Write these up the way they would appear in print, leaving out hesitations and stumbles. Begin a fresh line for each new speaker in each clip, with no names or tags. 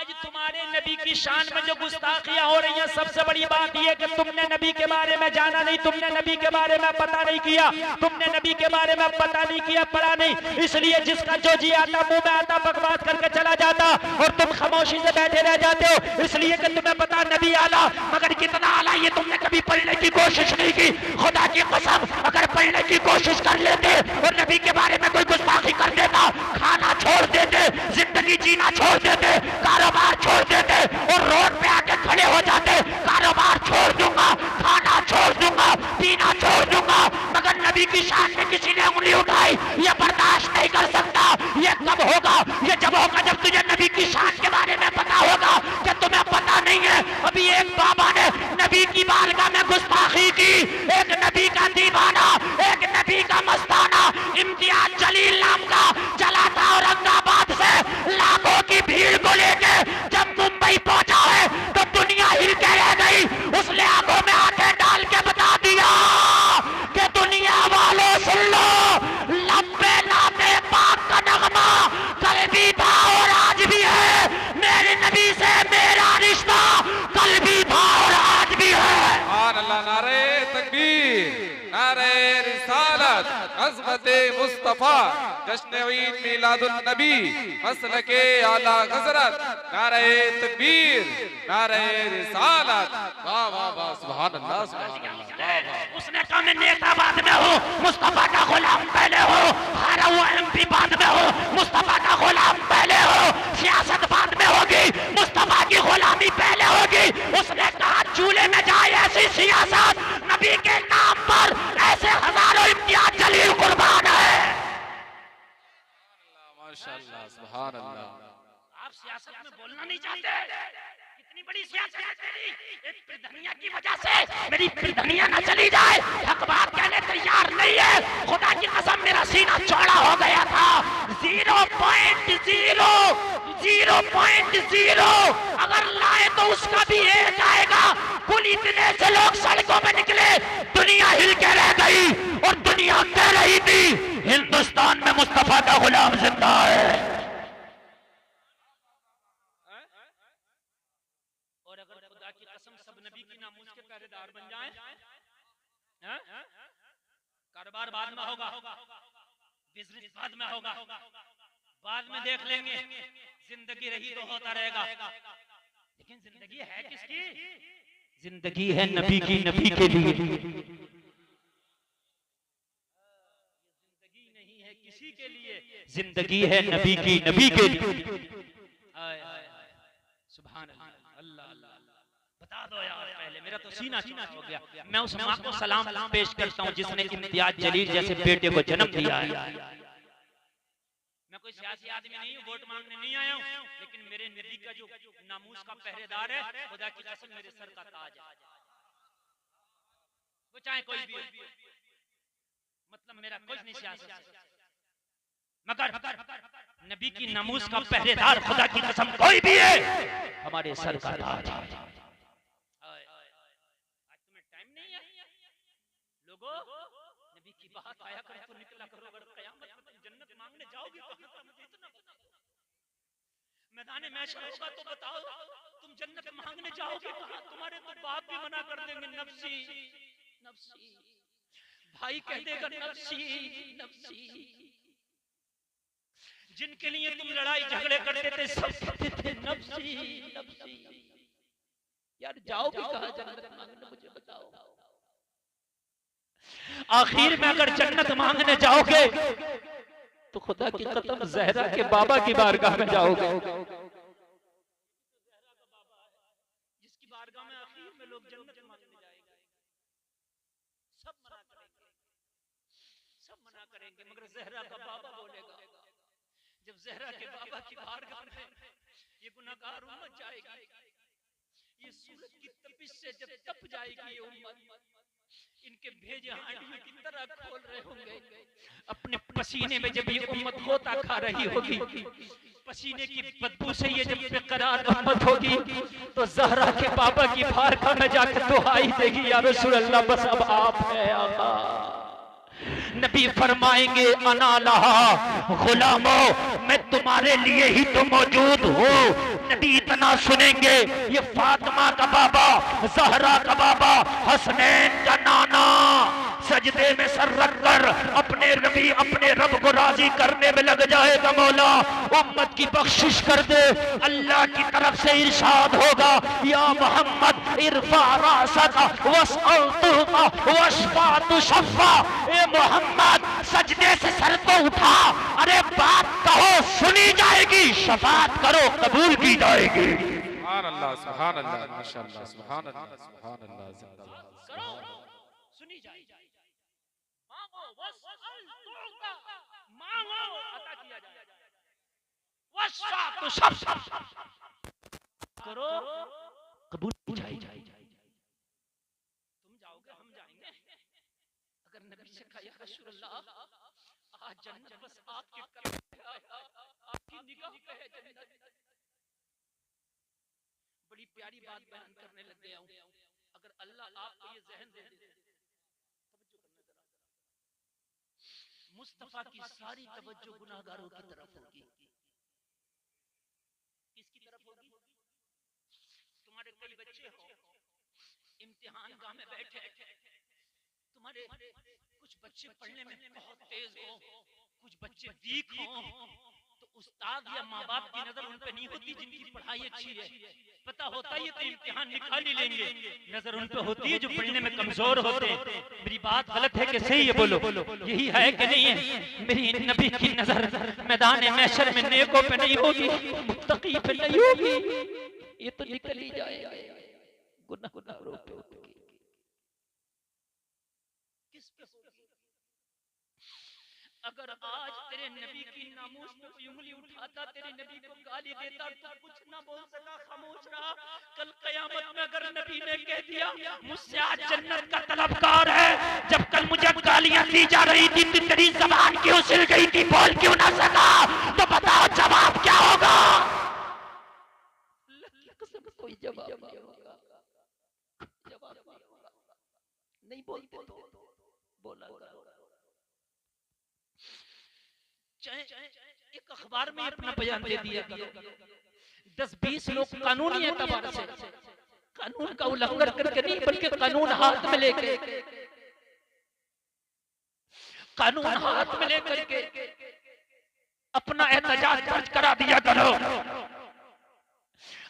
आज तुम्हारे नबी की शान में जो गुस्ताखियां हो रही हैं, सबसे बड़ी बात यह कि तुमने नबी के बारे में जाना नहीं, तुमने नबी के बारे में पता नहीं किया, तुमने नबी के बारे में पता नहीं किया, पढ़ा नहीं, इसलिए जिसका जो जी आता मुंह में आता बकवास करके चला जाता और तुम खामोशी से बैठे रह जाते हो, इसलिए कि तुम्हें पता नबी आला, मगर कितना आला ये तुमने कभी पढ़ने की कोशिश नहीं की। खुदा की कसम, अगर पढ़ने की कोशिश कर लेते और नबी के बारे में कोई गुस्ताखी कर देता, खाना छोड़ देते, जिंदगी जीना छोड़ देते, कारोबार छोड़ देते और रोड पे आके खड़े हो जाते, कारोबार छोड़ दूंगा, खाना छोड़ दूंगा, पीना छोड़ दूंगा, मगर नबी की शान में किसी ने उंगली उठाई, ये बर्दाश्त नहीं कर सकता। ये कब होगा? ये जब होगा जब तुझे नबी की शान के बारे में पता होगा कि तुम्हें पता नहीं है। अभी एक बाबा ने नबी की बारगाह में गुस्ताखी की, एक नबी का दीवाना, एक नबी का मस्ताना इम्तियाज जलील नाम का चला था औरंगाबाद से लाखों की भीड़ को लेके जब मुंबई पहुंचा है तो दुनिया हिल के रह गई। उसने आंखों में आंखें डाल के बता दिया कि दुनिया वालों सुन लो, लंबे नामे पाक का नगमा कल भी था और आज भी है, मेरे नबी से मेरा रिश्ता कल भी था और आज भी है।
अल्लाह, नारे तकबीर, नारे रिसालत, अज़मते मुस्तफा, जश्न ईद मिलादुन नबी, मसलके आला हज़रत, नारे तकबीर, नारे रिसालत, वाह वाह वाह, सुभान अल्लाह, सुभान अल्लाह।
उसने कहा मैं नेता बाद में हूँ, मुस्तफा का गुलाम पहले हो, हारा हुआ एमपी बाद में हो, मुस्तफा का गुलाम पहले हो, सियासत बाद में होगी, मुस्तफा की गुलामी पहले होगी। उसने कहा चूल्हे में जाए ऐसी सियासत, नबी के नाम पर ऐसे हजारों इम्तियाज जलील कुर्बान है।
माशाअल्लाह, सुभान अल्लाह।
आप सियासत में बोलना नहीं चाहते? कितनी बड़ी सियासत है तेरी, एक प्रधानिया की वजह से मेरी प्रधानिया न चली जाए, हक बात कहने तैयार नहीं है। खुदा की कसम मेरा सीना चौड़ा हो गया था। 0.0 अगर लाए तो उसका भी एक आएगा। कुल इतने से लोग सड़कों में निकले, दुनिया हिल के रह गई और दुनिया कह रही थी हिंदुस्तान में मुस्तफा का गुलाम जिंदा है। और अगर खुदा की कसम सब नबी की नामूस के पहरेदार बन जाएं, कारोबार बाद में होगा, बिजनेस बाद में होगा, बाद में देख लेंगे, जिंदगी रही तो होता रहेगा। लेकिन जिंदगी है किसकी? जिंदगी है नबी की, नबी के लिए। जिंदगी नहीं है किसी के लिए, जिंदगी है नबी की, नबी के लिए। सुभान अल्लाह, बता दो यार पहले, मेरा तो सीना चीना हो गया। मैं उस माँ को सलाम पेश करता हूँ जिसने इम्तियाज जलील जैसे बेटे को जन्म दिया है। मैं कोई सियासी आदमी नहीं हूँ, वोट मांगने नहीं आया हूँ, लेकिन मेरे नबी का जो नामूस का पहरेदार है, खुदा की कसम मेरे सर का ताज है। वो चाहे कोई भी हो, मतलब मेरा कुछ नहीं सियासत, मगर नबी की नामूस का पहरेदार खुदा की कसम कोई भी है, हमारे सर का ताज है। आज तुम्हें टाइम नहीं है लोगों, नबी की बात आया करो तो निकला करो। अगर क़यामत में तुम जन्नत मांगने जाओगे तो मुझे इतना बताओ, मैदान महशर होगा तो बताओ तुम जन्नत मांगने जाओगे कहां? तुम्हारे तो बाप भी मना कर देंगे, नफ्सी नफ्सी, भाई कह देगा नफ्सी नफ्सी। जिनके लिए तुम लड़ाई झगड़े करते थे सब कहते थे नफ्सी नफ्सी। यार जाओगे कहां जन्नत मांगने, मुझे बताओ। आखिर में अगर जन्नत मांगने जाओगे तो खुदा की कसम ज़हरा के बाबा की बारगाह में जाओगे, जिसकी बारगाह में आखिर में लोग जन्नत मांगने जाएंगे। सब मना करेंगे, सब मना करेंगे, मगर ज़हरा का बाबा बोलेगा। जब ज़हरा के बाबा की बारगाह में ये गुनाहगार उम्मत जाएगी, ये सूरज की तपिश से जब तप जाएगी ये उम्मत, इनके भेजे हांडियों की तरह खोल रहे होंगे अपने पसीने में। जब ये उम्मत होता खा रही होगी, पसीने की बदबू से ये जब बेकरार उम्मत होगी, तो ज़हरा के बाबा की बारगाह में जाकर दुआई देगी, या रसूल अल्लाह बस अब आप है आका। नबी फरमाएंगे अना लहा गुलामो, मैं तुम्हारे लिए ही तो मौजूद हूँ। नबी इतना सुनेंगे, ये फातिमा का बाबा, ज़हरा का बाबा, हसनैन का नाना सजदे में सर रखकर अपने नबी अपने रब को राजी करने में लग जाएगा। मौला उम्मत की बख्शिश कर दे। अल्लाह की तरफ से इरशाद होगा, या मोहम्मद इरफा रासका वस्अल तुता वशफा तुशफ़ा। ए मोहम्मद सजदे से सर तो उठा, अरे बात कहो सुनी जाएगी, शफाअत करो कबूल की जाएगी।
सुभान अल्लाह, सुभान अल्लाह, माशाअल्लाह, सुभान अल्लाह, सुभान अल्लाह, जिंदाबाद।
सुनी जाएगी। मांगो वस्अल तुता, मांगो अता किया जाएगा। वशफा तुशफ़ा करो कबूल की जाएगी। तुम जाओगे हम जाएंगे। अगर नबी से कहा या रसूलल्लाह आज जन्नत बस आपके कदम पे है, आपकी निगाह पे है जन्नत। बड़ी प्यारी बात बयान करने लग गया हूं। अगर अल्लाह आपको ये ज़हन दे दे, तवज्जो करना जरा, मुस्तफा की सारी तवज्जो गुनाहगारों की तरफ होगी। किसकी तरफ होगी? तुम्हारे कई बच्चे हो इम्तिहान गाह में बैठे, तुम्हारे कुछ बच्चे पढ़ने में बहुत तेज हो, कुछ बच्चे वीक हो, तो उस्ताद या माँ बाप की नजर उन पे नहीं होती जिनकी पढ़ाई अच्छी है। पता होता है ये तो इम्तिहान निकाल ही लेंगे, नजर उन पे होती है जो पढ़ने में कमजोर होते हैं। मेरी बात गलत है कि सही है? बोलो यही है कि नहीं है? मेरी नबी की नजर मैदान महशर में नेकों पे नहीं होगी, मुत्तकी पे नहीं होगी, ये तो निकल ही जाएगा गुनाहगारों पे होगी। किस पे होगी? अगर आज तेरे नबी की नामूस पे कोई उंगली उठाता, तेरे नबी को गाली देता, तो कुछ ना बोल सका, खामोश रहा। कल कयामत में अगर नबी ने कह दिया मुझसे आज जन्नत का तलबगार है, जब कल मुझे गालियां दी जा रही थी तो तेरी ज़बान क्यों सिल गई थी, बोल क्यों ना सका, तो बताओ जवाब क्या होगा? कोई जवाब नहीं होगा, जवाब नहीं बोलते तो बोला करो। एक अखबार में अपना बयान दे दिया करो। 10-20 लोग कानूनी एतबार से कानून का उल्लंघन करके नहीं, बल्कि कानून हाथ में लेके, कानून हाथ में लेकर के अपना एहतजाज दर्ज करा दिया करो।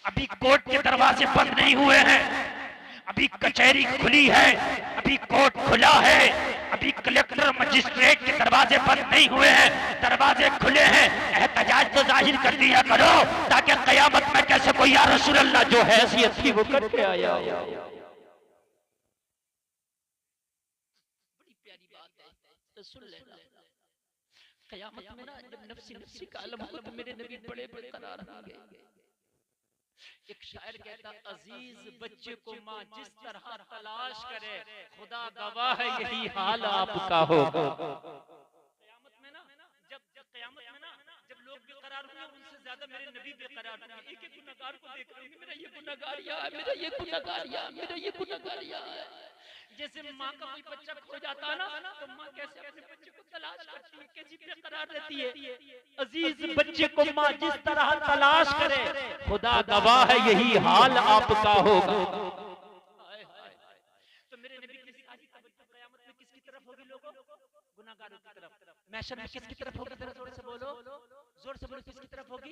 अभी कोर्ट के दरवाजे बंद नहीं हुए हैं, अभी कचहरी खुली है, अभी कोर्ट खुला है, अभी कलेक्टर मजिस्ट्रेट के दरवाजे बंद नहीं हुए हैं, दरवाजे खुले हैं। एहतजाज तो जाहिर कर दिया करो ताकि कयामत में कैसे कोई या रसूल अल्लाह जो हैसियत थी वो करके आया। बड़ी प्यारी बात है, तो सुन लेना। कयामत में ना जब नफ्सी नफ्सी का आलम होगा तो मेरे नबी बड़े बड़े करार होंगे। एक शायर कहता, अजीज बच्चे को माँ जिस तरह तलाश करे, खुदा गवाह है यही हाल आपका होगा। कयामत में ना जब लोग बेकरार होंगे उनसे ज्यादा मेरे नबी बेकरार होंगे। एक एक गुनहगार को देख रहे होंगे, मेरा ये गुनहगार यहाँ है, मेरा ये गुनहगार यहाँ है, मेरा ये गुनहगार यहाँ है। जैसे माँ का कोई बच्चा खो जाता है ना, तो माँ कैसे अपने बच्चे को तलाश करती है, कैसी बेकरार रहती है। अजीज बच्चे को माँ जिस तरह तलाश करे, खुदा गवाह है यही हाल आपका होगा। तो मेरे नबी की सारी तवज्जो क़यामत में किसकी तरफ होगी लोगों? गुनाहगारों की तरफ। महशर में किसकी तरफ होगी? जरा जोर से बोलो, जोर से बोलो, किसकी तरफ होगी?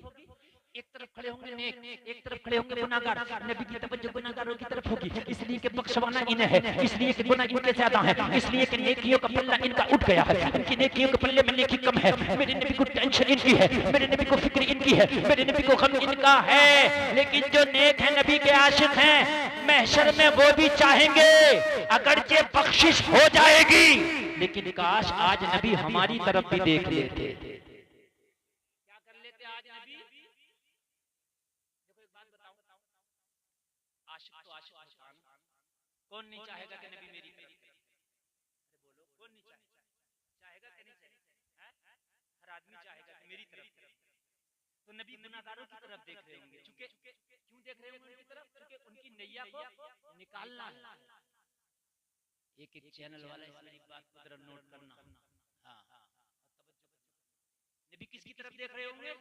एक तरफ खड़े होंगे नेक, एक तरफ खड़े होंगे गुनाहगार। नबी की तवज्जो गुनाहगारों की तरफ होगी, इसलिए कि बख्शवाना इन्हें है, इसलिए कि गुनाह इनके ज्यादा है, इसलिए कि नेकियों का पल्ला इनका उठ गया है, इनकी नेकियों के पल्ले में नेकी कम है। मेरे नबी को टेंशन इनकी है, मेरे नबी को फिक्र इनकी है, मेरे नबी को गम इनका है। लेकिन जो नेक है, नबी के आशिक हैं, महशर में वो भी चाहेंगे अगर ये बख्शिश हो जाएगी, लेकिन काश आज नबी हमारी तरफ भी देख लेते। क्या कर लेते आज नबी? देखो एक बात बताऊं, आशिक तो आशिक होता है, कौन नहीं चाहेगा कि नबी मेरी तरफ? बोलो, कौन नहीं चाहेगा कि नहीं चाहेगा? हर आदमी चाहेगा कि मेरी तरफ। तो नबी गुनाहगारों की तरफ देख रहे होंगे। क्यों देख रहे होंगे उनकी तरफ? क्योंकि उनकी नैया को निकालना है। एक चैनल वाला इस मेरी बात को जरा नोट करना, नबी किसकी तरफ देख रहे होंगे?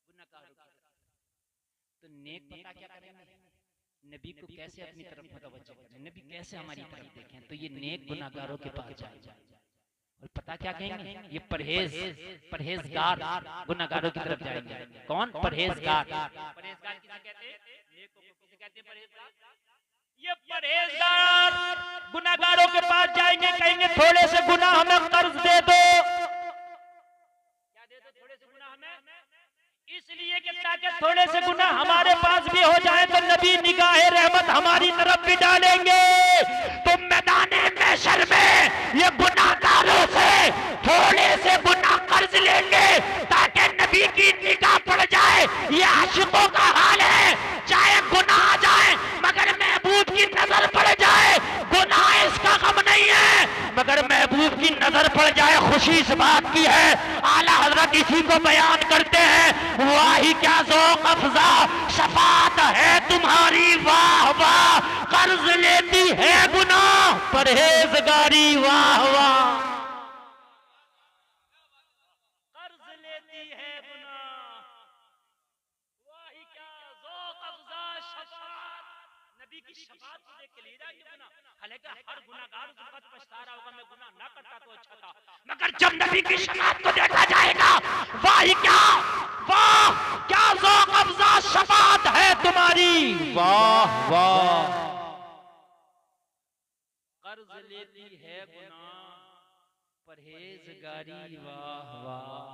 गुनाहगारों की तरफ। तो नेक पता क्या करेंगे? नबी को कैसे अपनी तरफ मुतवज्जो करें, नबी कैसे हमारी तरफ देखें? तो ये नेक गुनाहगारों के पास जाए और पता क्या कहेंगे? ये परहेजगार गुनाहगारों की तरफ जाएंगे। कौन? परहेजगार। परहेजगार किसे कहते हैं? नेक को किसे कहते हैं? परहेजगार। ये परहेजगार गुनाहगारों के पास जाएंगे, कहेंगे थोड़े से गुनाह हमें कर्ज दे दो। क्या दे दो? थोड़े से गुनाह हमें, इसलिए कि ताकि थोड़े से गुनाह हमारे पास भी हो जाए तो नबी निगाहे रहमत हमारी तरफ भी डालेंगे। तो मैदाने महशर में ये गुनाहगारों से थोड़े से गुनाह कर्ज लेंगे ताकि नबी की निगाह पड़ जाए। ये आशिकों का हाल है, चाहे गुनाह आ जाए मगर महबूब की नजर पड़ जाए, गुनाह इसका गम नहीं है, मगर महबूब की नजर पड़ जाए खुशी इस बात की है। आला हजरत इसी को बयान करते हैं, वाही क्या ज़ौक़ अफ़ज़ा शफ़ाअत है तुम्हारी, वाह वाह कर्ज लेती है गुनाह परहेजगारी, वाह वाह कर्ज लेती है गुनाह, वाही क्या ज़ौक़ अफ़ज़ा शफ़ाअत। नबी की शफ़ाअत को देख के ले जाएंगे गुनाह। हालांकि हर गुनाहगार उस वक्त पछता रहा होगा, मैं गुनाह ना करता तो अच्छा था, मगर जब नबी की शफ़ाअत को देखा जाएगा, वाही क्या, वाह क्या ज़ौक़ अफ़ज़ा शफ़ाअत है तुम्हारी, वाह वाह कर्ज लेती है गुनाह परहेजगारी, वाह वाह।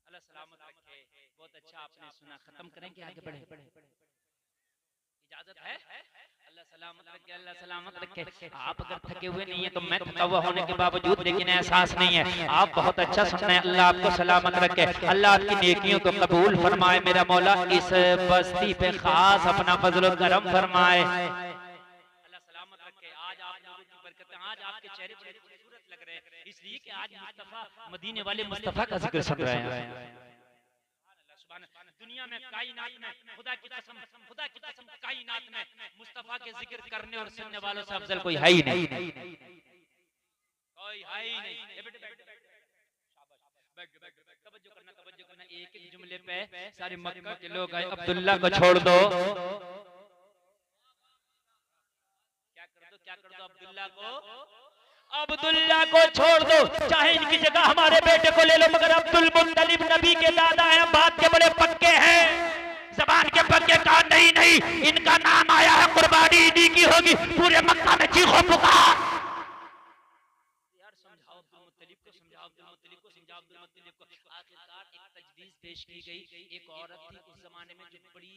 अल्लाह सलामत रखे। बहुत अच्छा आपने सुना, खत्म करेंगे आगे बढ़े? इजाजत है? अल्लाह सलामत रखे, अल्लाह सलामत रखे। आप अगर थके हुए नहीं है तो मैं थका हुआ होने के बावजूद लेकिन एहसास नहीं है, आप बहुत अच्छा सुन रहे हैं। अल्लाह आपको सलामत रखे, अल्लाह आपकी नेकियों को कबूल फरमाए। मेरा मौला इस बस्ती पे खास अपना फजल करम फरमाए। अल्लाह सलामत रखे। आज आप लोगों की बरकतें, आज आपके चेहरे बड़े खूबसूरत लग रहे हैं, इसलिए कि आज मुस्तफा, मदीने वाले मुस्तफा का जिक्र सुन रहे हैं। दुनिया में कायनात में खुदा की कसम कायनात में मुस्तफा के जिक्र करने और सुनने वालों से अफजल कोई है ही नहीं, कोई है ही नहीं। तवज्जो करना एक एक जुमले पे सारे मक्का के लोग आए। अब्दुल्ला को छोड़ दो, क्या कर दो अब्दुल्ला को छोड़ दो, चाहे इनकी जगह हमारे बेटे को ले लो, मगर अब्दुल मुत्तलिब नबी के दादा हैं, बात के बड़े पक्के हैं, जबान के पक्के का नहीं, इनका नाम आया है, कुर्बानी इन्हीं की होगी। पूरे मक्का में चीखो पुकार, यार समझाओ अब्दुल मुत्तलिब को, समझाओ अब्दुल मुत्तलिब को, समझाओ अब्दुल मुत्तलिब को। आखिरकार एक तजवीज पेश की गई। एक औरत थी उस जमाने में जो बड़ी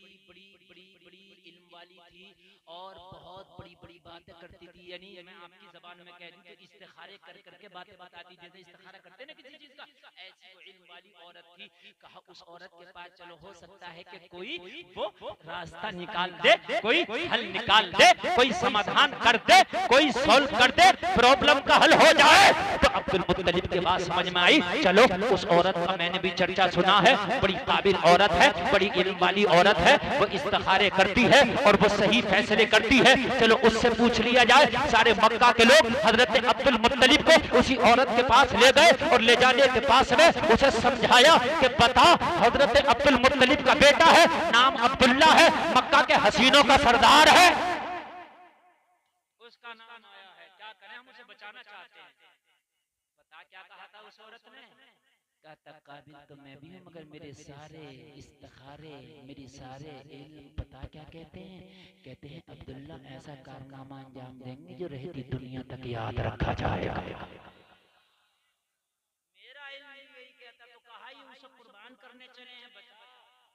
इल्म वाली थी और बहुत बड़ी बातें करती थी, यानी मैं आपकी जबान में कह दूं तो इस्तिखारे करके बातें बताती, जैसे इस्तिखारा करते ना किसी चीज का, ऐसी वो इल्म वाली औरत थी। कहा उस औरत के पास चलो, हो सकता है कि कोई वो रास्ता निकाल दे, कोई हल निकाल दे, कोई समाधान कर दे, कोई सॉल्व कर दे, प्रॉब्लम का हल हो जाए। तो अब्दुल मुत्तलिब के बात समझ में आई, चलो उस औरत का मैंने भी चर्चा सुना है, बड़ी काबिल औरत है, बड़ी इल्म वाली औरत है, वो इस्तिखारे करती है और वो सही फैसले करती है, चलो उससे पूछ लिया जाए। सारे मक्का के लोग हजरत अब्दुल मुत्तलिब को उसी औरत के पास ले गए और ले जाने के पास में उसे समझाया कि बता, हजरत अब्दुल मुत्तलिब का बेटा है, नाम अब्दुल्ला है, मक्का के हसीनों का सरदार है, उसका नाम आया है, क्या करें, हम उसे बचाना चाहते हैं। बता क्या कहा था उस औरत ने? कहता काबिल तो मैं भी हूँ, मगर मेरे सारे इस्तिखारे, मेरी सारे इल्म पता क्या कहते हैं? कहते हैं अब्दुल्ला ऐसा कारनामा अंजाम देंगे जो रहती दुनिया तक याद रखा जाएगा। मेरा इल्म यही कहता, तो कहा ही उसे कुर्बान करने चले हैं बच्चा।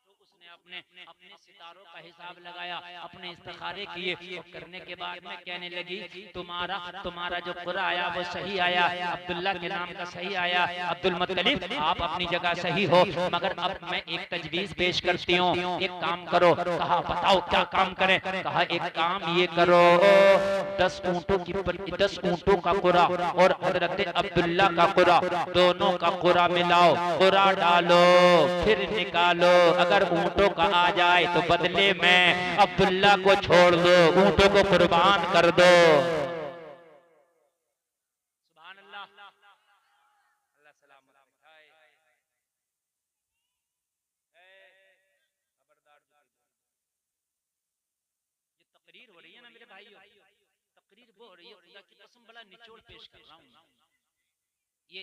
तो उसने अपने सितारों का हिसाब लगाया, अपने इस्तिखारे किए, करने के बाद में कहने लगी तुम्हारा जो कुरा आया वो सही आया, अब्दुल्ला के नाम का सही आया, अब्दुल मुत्तलिब आप अपनी जगह सही हो, मगर अब मैं एक तजवीज पेश करती हूँ, एक काम करो। कहा बताओ क्या काम करें? कहा एक काम ये करो, 10 ऊंटों का कुरा और हजरत अब्दुल्ला का कुरा, दोनों का कुरा मिलाओ, कुरा डालो, फिर निकालो, अगर ऊंटों का आ जाए तो बदले में अब्दुल्ला को छोड़ दो, ऊंटों को कुर्बान कर दो। तकरीर हो रही है ना मेरे भाइयों, तकरीर वो हो रही है, खुदा की कसम बड़ा निचोड़ पेश कर रहा हूँ। ये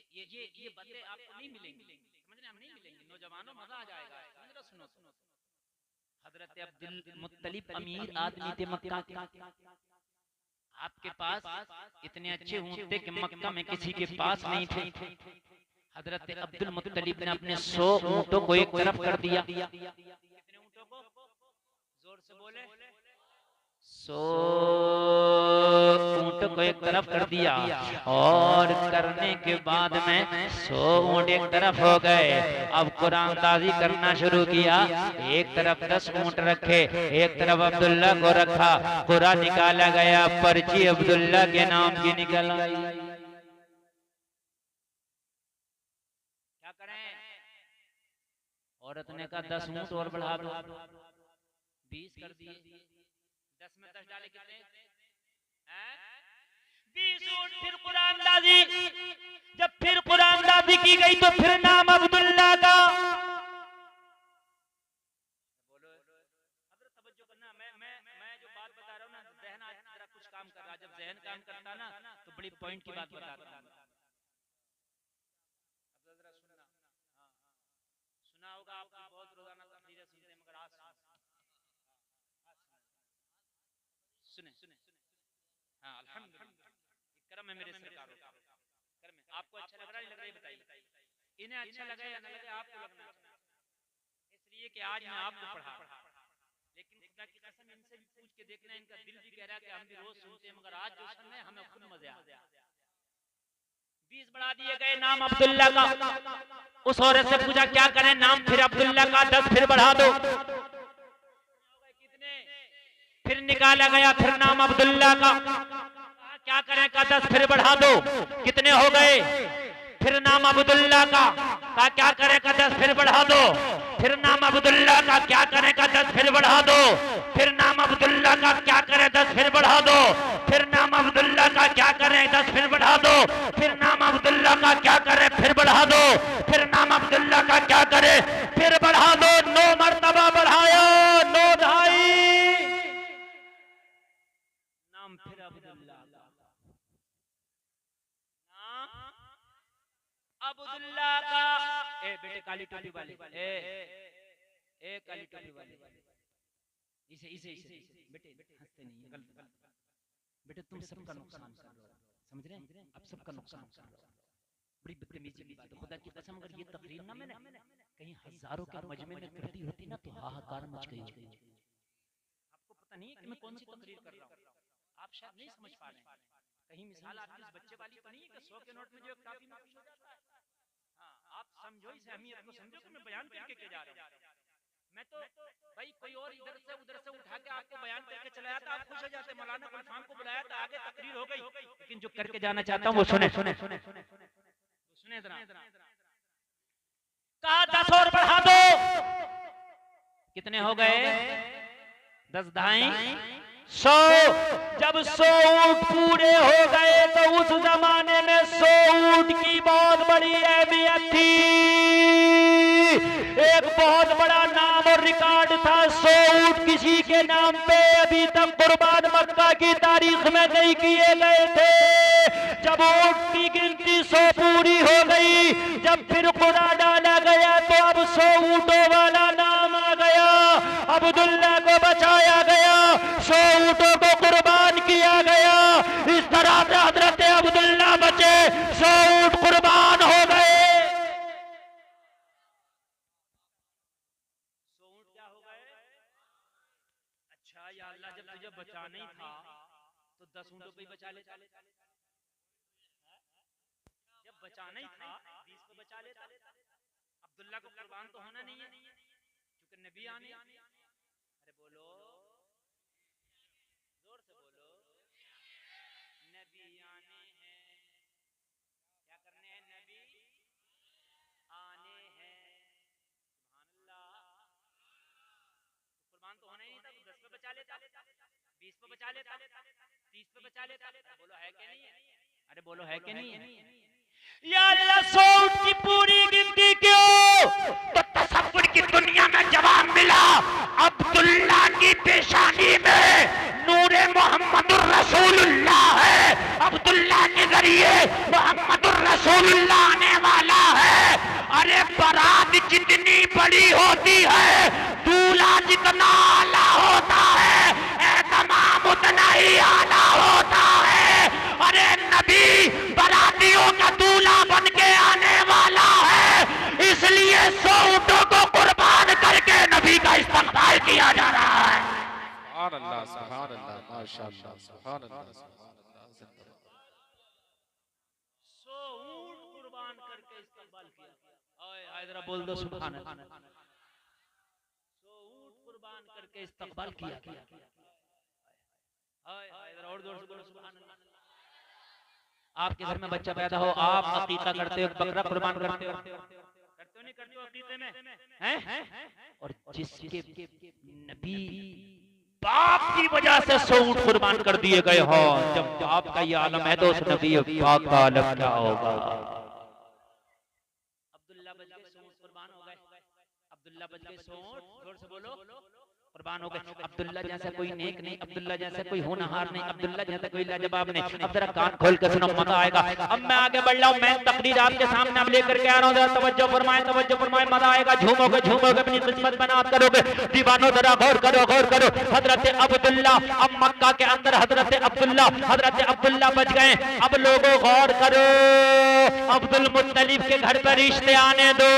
बातें आपको नहीं मिलेंगी, समझ रहे, हम नहीं मिलेंगी। नौजवानों मजा आ जाएगा, समझ रहे, सुनो सुनो। हजरत अब्दुल मुत्तलिब अमीर आदमी थे मक्का के, आपके पास इतने अच्छे ऊंट थे कि मक्का में किसी के पास नहीं थे। हजरत अब्दुल मुत्तलिब ने अपने 100 ऊंटों को एक तरफ कर दिया। कितने ऊंटों को? जोर से बोले। 100 ऊंटों को एक तरफ कर दिया, और करने के बाद में 100 ऊंट एक तरफ हो गए। अब कुरानदाजी करना शुरू किया। एक तरफ 10 ऊंट रखे, एक तरफ अब्दुल्ला को रखा। कुरान निकाला गया, पर्ची अब्दुल्ला के नाम की निकल आई। क्या करें? औरत ने कहा 10 ऊंट और बढ़ा दो, 20 कर दिए। 10 में 10 डाले कितने? 20 ऊंट। फिर कुरानदाजी, जब फिर कुरानदाजी की गई तो फिर नाम अब्दुल्ला का। बोलो अब तवज्जो करना, मैं जो बात बता रहा हूँ ना, जहन आज जरा कुछ काम कर रहा है। जब जहन काम करता ना तो बड़ी पॉइंट की बात बताता हूँ। अब जरा सुनना। हाँ, सुना होगा आपको, बहुत रोजाना तकरीरें सुनते हैं, मगर आज सुने सुने। हाँ, अल्हम्दुलिल्लाह, करम है मेरे सरकारों का, करम है। आपको अच्छा लग रहा है, नहीं लग रहा है बताइए। इन्हें अच्छा लगे या ना लगे, आपको लगना चाहिए, इसलिए कि आज मैं आपको पढ़ा। लेकिन खुदा की कसम, इनसे भी पूछ के देखना, इनका दिल भी कह रहा है कि हम भी रोज सुनते हैं, मगर आज जो सुन रहे हैं हमें खुद मजे आ गया। 20 बढ़ा दिए गए, नाम अब्दुल्ला का। उस औरत से पूछा क्या करें, नाम फिर अब्दुल्ला का 10 फिर बढ़ा दो। कितने? फिर निकाला गया, फिर नाम अब्दुल्ला का। क्या करें का 10 फिर बढ़ा दो। कितने हो गए? फिर नाम अब्दुल्ला का। क्या करें का 10 फिर बढ़ा दो। फिर नाम अब्दुल्ला का। क्या करें का 10 फिर बढ़ा दो। फिर नाम अब्दुल्ला का। क्या करें 10 फिर बढ़ा दो। फिर नाम अब्दुल्ला का। क्या करें 10 फिर बढ़ा दो। फिर नाम अब्दुल्ला का। क्या करें फिर बढ़ा दो। फिर नाम अब्दुल्ला का। क्या करे फिर बढ़ा दो। 9 मरतबा बढ़ाया, 9 ढाई, नाम फिर अब्दुल्ला का। अब्दुल्ला का। ए बेटे काली टोपी वाले, ए काली टोपी वाले, इसे इसे इसे बेटे हंसते नहीं है, गलत। बेटे तुम सबका नुकसान कर रहे हो, समझ रहे हैं? अब सबका नुकसान कर रहे हो, बड़ी बदतमीजी की बात है। खुदा की कसम, अगर ये तकरीर ना मैंने कहीं हजारों के मजमे में कर दी होती ना तो हाहाकार मच गई होती। आपको पता नहीं है कि मैं कौन सी तकरीर कर रहा हूँ, आप शायद नहीं समझ पा रहे हैं। कहीं मिसाल आपकी इस बच्चे वाली तो नहीं है कि 100 के नोट में जो काफी में खुश हो जाता है। हाँ, आप समझो इस अहमियत को, समझो कि मैं बयान करके के जा रहा हूँ। मैं तो भाई कोई और इधर से उधर से उठा के आपको बयान करके चलाया था, आप खुश हो जाते। मौलाना गुलफाम को बुलाया था, आगे तकरीर हो गई, लेकिन जो करके जाना चाहता हूँ वो सुने सुने सुने सुने जरा। कहा 10 और बढ़ा दो। कितने हो गए? 10 ढाई 100। जब 100 ऊंट पूरे हो गए तो उस जमाने में 100 ऊंट की बहुत बड़ी अहमियत थी, एक बहुत बड़ा नाम और रिकॉर्ड था। 100 ऊंट किसी के नाम पे अभी तक कुर्बान मक्का की तारीख में नहीं किए गए थे। जब ऊंट की गिनती 100 पूरी हो गई, जब फिर खुदा डाला गया तो अब 100 ऊंटों वाला नाम आ गया, अब्दुल्ला को बचाया गया, 100 ऊंटों को कुर्बान किया गया। इस तरह से हजरत अब्दुल्ला बचे, 100 ऊंट कुर्बान हो गए। 100 ऊंट क्या हो गए? अच्छा या अल्लाह, जब तुझे बचाना ही था तो 10 ऊंटों को ही बचा लेता। जब बचाना ही था 20 को बचा लेता। अब्दुल्ला को कुर्बान तो होना नहीं है, क्योंकि नबी आने। अरे बोलो, जोर से बोलो, नबी आने हैं। क्या करने हैं? नबी आने हैं। सुभान अल्लाह। कुर्बान तो होना ही नहीं था, तो 10 पे बचा लेता, 20 पे बचा लेता, 30 पे बचा लेता। बोलो है कि नहीं है? अरे बोलो है कि नहीं है? या अल्लाह, 100 ऊंट की पूरी गिनती क्यों? तो तसव्वुर की दुनिया में जवाब मिला, अब्दुल्ला की पेशानी में नूरे रसूलुल्लाह है, अब्दुल्ला के जरिए मोहम्मदुर रसूलुल्लाह आने वाला है। अरे बारात जितनी बड़ी होती है, दूल्हा जितना आला होता है, एहतमाम उतना ही आला होता है। अरे नबी बारातियों का दूल्हा बन के आने वाला है, इसलिए 100 ऊंटों को कुर्बान करके नबी का इस्तकबाल किया जा रहा है।
सुभान अल्लाह, सुभान अल्लाह, माशाअल्लाह, सुभान अल्लाह, सुभान अल्लाह।
100 ऊंट कुर्बान करके इस्तकबाल किया। ओए जरा बोल दो सुभान अल्लाह। 100 ऊंट कुर्बान करके इस्तकबाल किया। ओए जरा और जोर से बोलो सुभान अल्लाह। आपके घर में बच्चा पैदा हो, आप अकीका करते हो, बकरा कुर्बान करते हो, करते हो नहीं करते हो अकीके में, हैं? और जिसके नबी बाप की वजह से 100 ऊंट कुर्बान कर दिए गए हो, जब बाप का ये आलम है तो उस नबी पाक का आलम क्या होगा। अब्दुल्ला बच गए 100 ऊंट कुर्बान हो गए। अब्दुल्ला बच गए 100 ऊंट, जोर से बोलो, कुर्बान हो गए। अब्दुल्ला जैसा कोई नेक नहीं, अब्दुल्ला जैसा कोई होनहार नहीं, अब्दुल्ला जैसा कोई लाजवाब नहीं। अब जरा कान खोल के सुनो, मजा आएगा। अब मैं आगे बढ़ रहा हूँ, मैं तकरीर आपके सामने अब लेकर के आ रहा हूँ, जरा तवज्जो फरमाएं, तवज्जो फरमाएं, मजा आएगा। झूमोगे झूमोगे, अपनी किस्मत बनात करोगे। दीवानो जरा गौर करो, गौर करो। हजरत अब्दुल्ला, अब मक्का के अंदर हजरत अब्दुल्ला बच गए। अब लोगों गौर करो, अब्दुल मुत्तलिब के घर पर रिश्ते आने दो,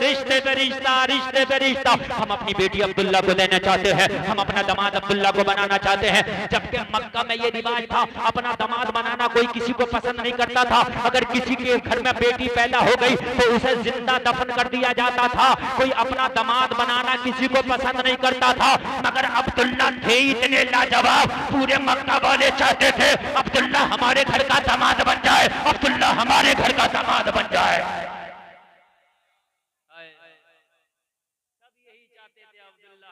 रिश्ते पे रिश्ता, रिश्ते पे रिश्ता। हम अपनी बेटी अब्दुल्ला को लेना चाहते हैं, हम अपना दामाद अब्दुल्ला को बनाना चाहते हैं। जबकि मक्का में ये रिवाज था, अपना दामाद बनाना कोई किसी को पसंद नहीं करता था। अगर किसी के घर में बेटी पैदा हो गई तो उसे जिंदा दफन कर दिया जाता था। कोई अपना दामाद बनाना किसी को पसंद नहीं करता था। मगर अब्दुल्ला थे इतने लाजवाब, पूरे मक्का वाले चाहते थे अब्दुल्ला हमारे घर का दामाद बन जाए, अब्दुल्ला हमारे घर का दामाद बन जाए।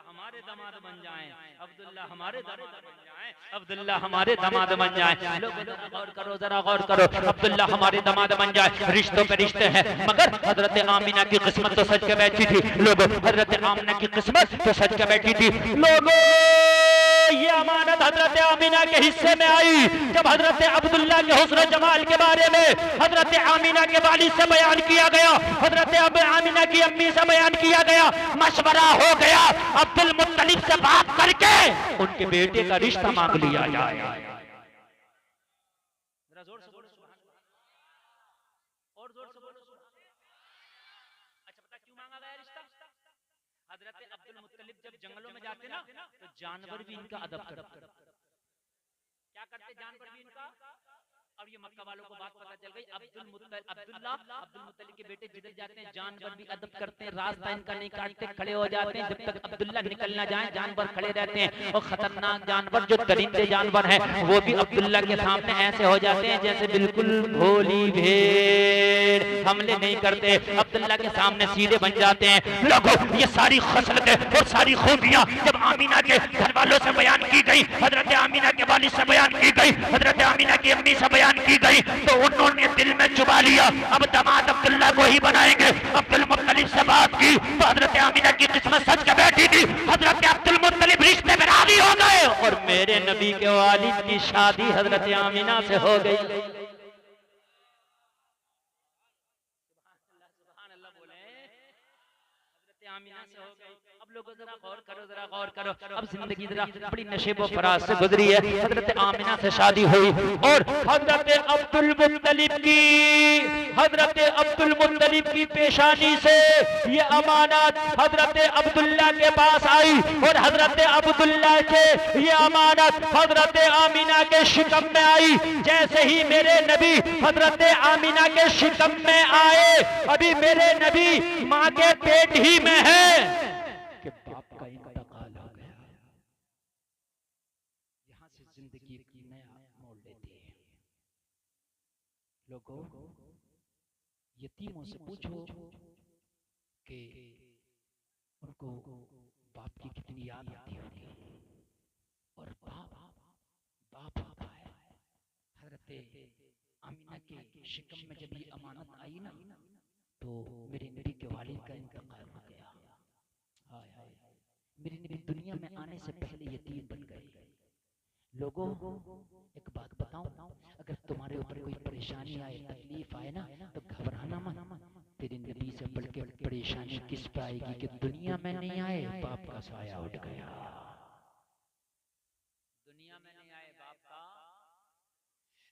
हमारे दामाद बन जाएं, अब्दुल्ला हमारे दामाद बन जाएं, अब्दुल्ला हमारे दामाद बन जाएं। लोग गौर करो, जरा गौर करो, अब्दुल्ला हमारे दामाद बन जाए। रिश्तों पे रिश्ते हैं, मगर हजरत आमिना की किस्मत तो सच के बैठी थी। लोगों, हजरत आमिना की किस्मत तो सच के बैठी थी। लोगों, ये अमानत हजरत आमिना के हिस्से में आई जब हजरत अब्दुल्ला के हुस्न जमाल के बारे में हजरत आमिना के वालिद से बयान किया गया, हजरत आमिना की अम्मी से बयान किया गया। मशवरा हो गया अब्दुल मुत्तलिब से बात करके उनके बेटे का रिश्ता मांग लिया जाए। जरा जोर से बोलो सुभान अल्लाह, और जोर से बोलो सुभान अल्लाह। अच्छा, पता क्यों मांगा गया रिश्ता? हजरत अब्दुल मुत्तलिब जब जंगलों में जाते ना तो जानवर भी इनका अदब करते। क्या करते जानवर भी इनका? और ये मक्का वालों को बात पता चल गई, अब्दुल मुत्तलिब के बेटे जिधर जाते हैं जानवर भी अदब करते हैं, रास्ता इनका नहीं काटते, खड़े हो जाते हैं। जब तक अब्दुल्ला निकल ना जाए जानवर खड़े रहते हैं। और खतरनाक जानवर जो दरिंदे जानवर हैं वो भी अब्दुल्ला के सामने ऐसे हो जाते हैं जैसे बिल्कुल भोली भेड़, हमले नहीं करते, अब्दुल्ला के सामने सीधे बन जाते हैं। लोगों, ये सारी खसलतें और सारी खूबियां जब आमिना के घर वालों से बयान की गई, हजरत आमिना के वालिद से बयान की गई, हजरत आमिना की अम्मी से बयान की गई, तो उन्होंने दिल में चुबा लिया अब दामाद अब्दुल्ला को ही बनाएंगे। अब्दुल मुत्तलिब से बात की तो हजरत आमिना की किस्मत सच के बैठी थी। हजरत अब्दुल मुत्तलिब रिश्ते में राजी हो गए और मेरे नबी के वालिद की शादी हजरत आमिना से हो गई। आमिना से हो गई। अब लोगों जरा गौर करो, जरा गौर करो। अब जिंदगी जरा बड़ी नशेबो फराज से गुजरी है। हजरत आमिना से शादी हुई और हजरत अब्दुल मुत्तलिब की पेशानी से ये अमानत हजरत अब्दुल्ला के पास आई और हजरत अब्दुल्ला के ये अमानत हजरत आमिना के शिकम में आई। जैसे ही मेरे नबी हजरत आमिना के शिकम में आए, अभी मेरे नबी माँ के पेट ही में है कि बाप का इंतकाल हो गया। यहां से जिंदगी की नया मोड़ लेती है। लोगों, यतीमों से पूछो कि उनको बाप की कितनी याद आती होगी। और बाप होता है। हजरत आमिना के शिकम में जब ये अमानत आई ना तो मेरे नबी के वालिद का इंतकाल हो गया। हाय हाय, मेरे नबी दुनिया में आने से पहले यतीम बन गए। लोगों एक बात बताऊं, अगर तुम्हारे ऊपर कोई परेशानी आए, तकलीफ आए ना, तो घबराना मत। तेरे नबी से बढ़ के परेशानी किस पे आएगी कि दुनिया में नहीं आए, बाप का साया उठ गया। दुनिया में नहीं आए बाप का,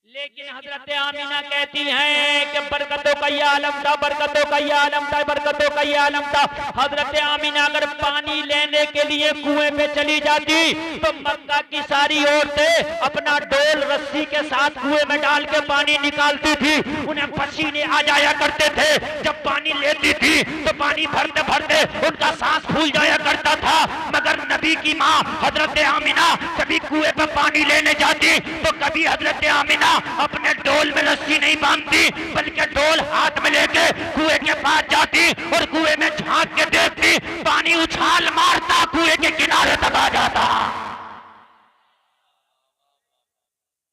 लेकिन हजरत आमीना कहती हैं कि बरकतों का ये आलम था, बरकतों का ये आलम था, बरकतों का ये आलम था। हजरत आमीना अगर पानी लेने के लिए कुएं पे चली जाती तो मक्का की सारी औरतें अपना डोल रस्सी के साथ कुएं में डाल के पानी निकालती थी। उन्हें पसीने आ जाया करते थे। जब पानी लेती थी तो पानी भरते भरते उनका सांस फूल जाया करता था। मगर नबी की माँ हजरत आमीना कभी कुएं पे पानी लेने जाती तो कभी हजरत आमीना अपने डोल में रस्सी नहीं बांधती, बल्कि डोल हाथ में लेके कुएं के पास जाती और कुएं में झांक के देखती, पानी उछाल मारता कुएं के किनारे तक आ जाता।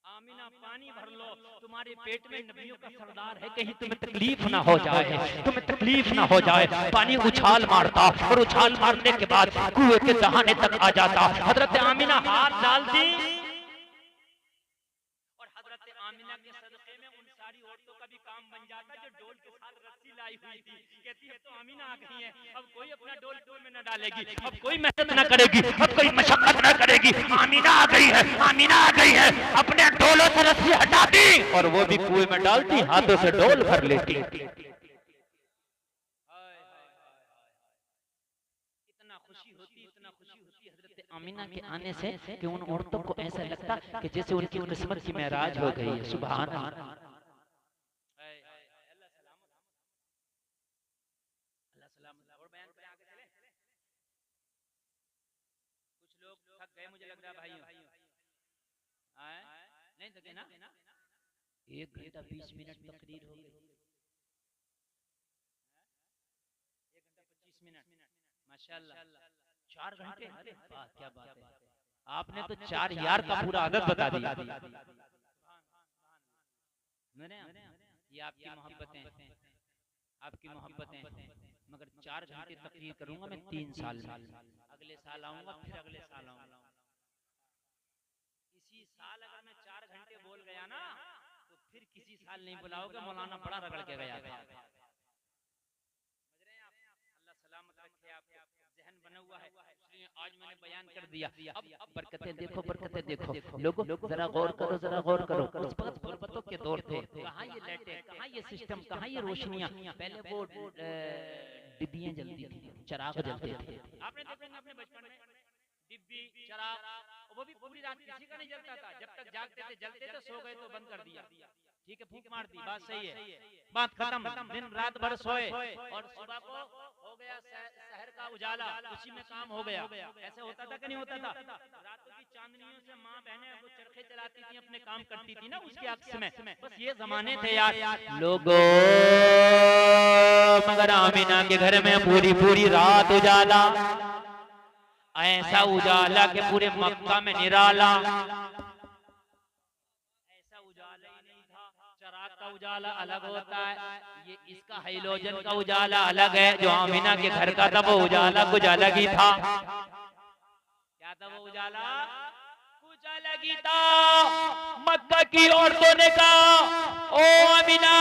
आमीना पानी भर लो, तुम्हारे पेट में नबियों का सरदार है, कहीं तुम्हें तकलीफ ना हो जाए, तुम्हें तकलीफ ना हो जाए। पानी उछाल मारता और उछाल मारने के बाद कुएं के दहाने तक आ जाता। हजरत आमीना हाथ डालती और हजरत आमीना के सदके में उन सारी औरतों का भी काम बन जाता जो डोल के साथ रस्सी लाई हुई थी। कहती है तो आमीना आ गई है, अब कोई अपना डोल डोल में न डालेगी, अब कोई मेहनत न करेगी, अब कोई मशक्कत न करेगी। आमीना आ गई है, आमीना आ गई है, अपने डोलों से रस्सी हटाती और वो भी कुएं में डालती, हाथों से डोल भर लेती। आमीना के आने से कि उन औरतों को ऐसा लगता कि जैसे उनकी किस्मत की मेराज हो गई है। सुभान अल्लाह। कुछ लोग थक गए मुझे लग रहा है भाइयों, नहीं थके ना? 1 घंटा 20 मिनट तकरीर हो गई, 1 घंटा 25 मिनट, माशाल्लाह। 4 घंटे, वाह क्या बात है। आपने तो 4 यार का पूरा आदत बता दिया। ये आपकी मोहब्बतें, आपकी मोहब्बतें। मगर 4 घंटे तकरीर करूंगा मैं 3 साल में, अगले साल आऊंगा, फिर अगले साल आऊंगा। इसी साल अगर मैं 4 घंटे बोल गया ना तो फिर किसी साल नहीं बुलाओगे, मौलाना बड़ा रगड़ के गया था। अल्लाह सलामत रखे आपको, जहन बना हुआ है, इसलिए आज मैंने बयान कर दिया। अब बरकतें देखो, बरकतें देखो। लोगों जरा गौर करो, जरा गौर करो। उस वक्त गुरबतों के दौर थे, कहाँ ये लाइटें, कहाँ ये सिस्टम, कहाँ ये रोशनियां। पहले वो डिब्बियां जलती थी, चिराग जलते थे। आपने देखा अपने बचपन में डिब्बी चिराग, वो भी पूरी रात किसी का नहीं जलता था। जब तक जागते थे जलते थे, सो गए तो बंद कर दिया, ठीक है, फूंक मार दी, बात सही है, बात खत्म। दिन रात भर सोए और सुबह को हो गया शहर का उजाला, उसी में काम हो गया। ऐसे होता था कि नहीं होता था? रातों की चांदनियों से माँ बहनें वो चरखे चलाती थी, अपने काम करती थी ना उसके अक्स में। बस ये जमाने थे यार लोगों। मगर आमीना के घर में पूरी पूरी रात उजाला, ऐसा उजाला के पूरे मक्का में निराला। ऐसा उजाला ही नहीं था। चिराग का उजाला अलग होता है, ये इसका हाइलोजन का उजाला अलग है। जो आमीना के घर का था वो उजाला कुछ अलग ही था। क्या था वो उजाला? कुछ अलग ही था। मक्का की औरतों ने कहा, ओ आमीना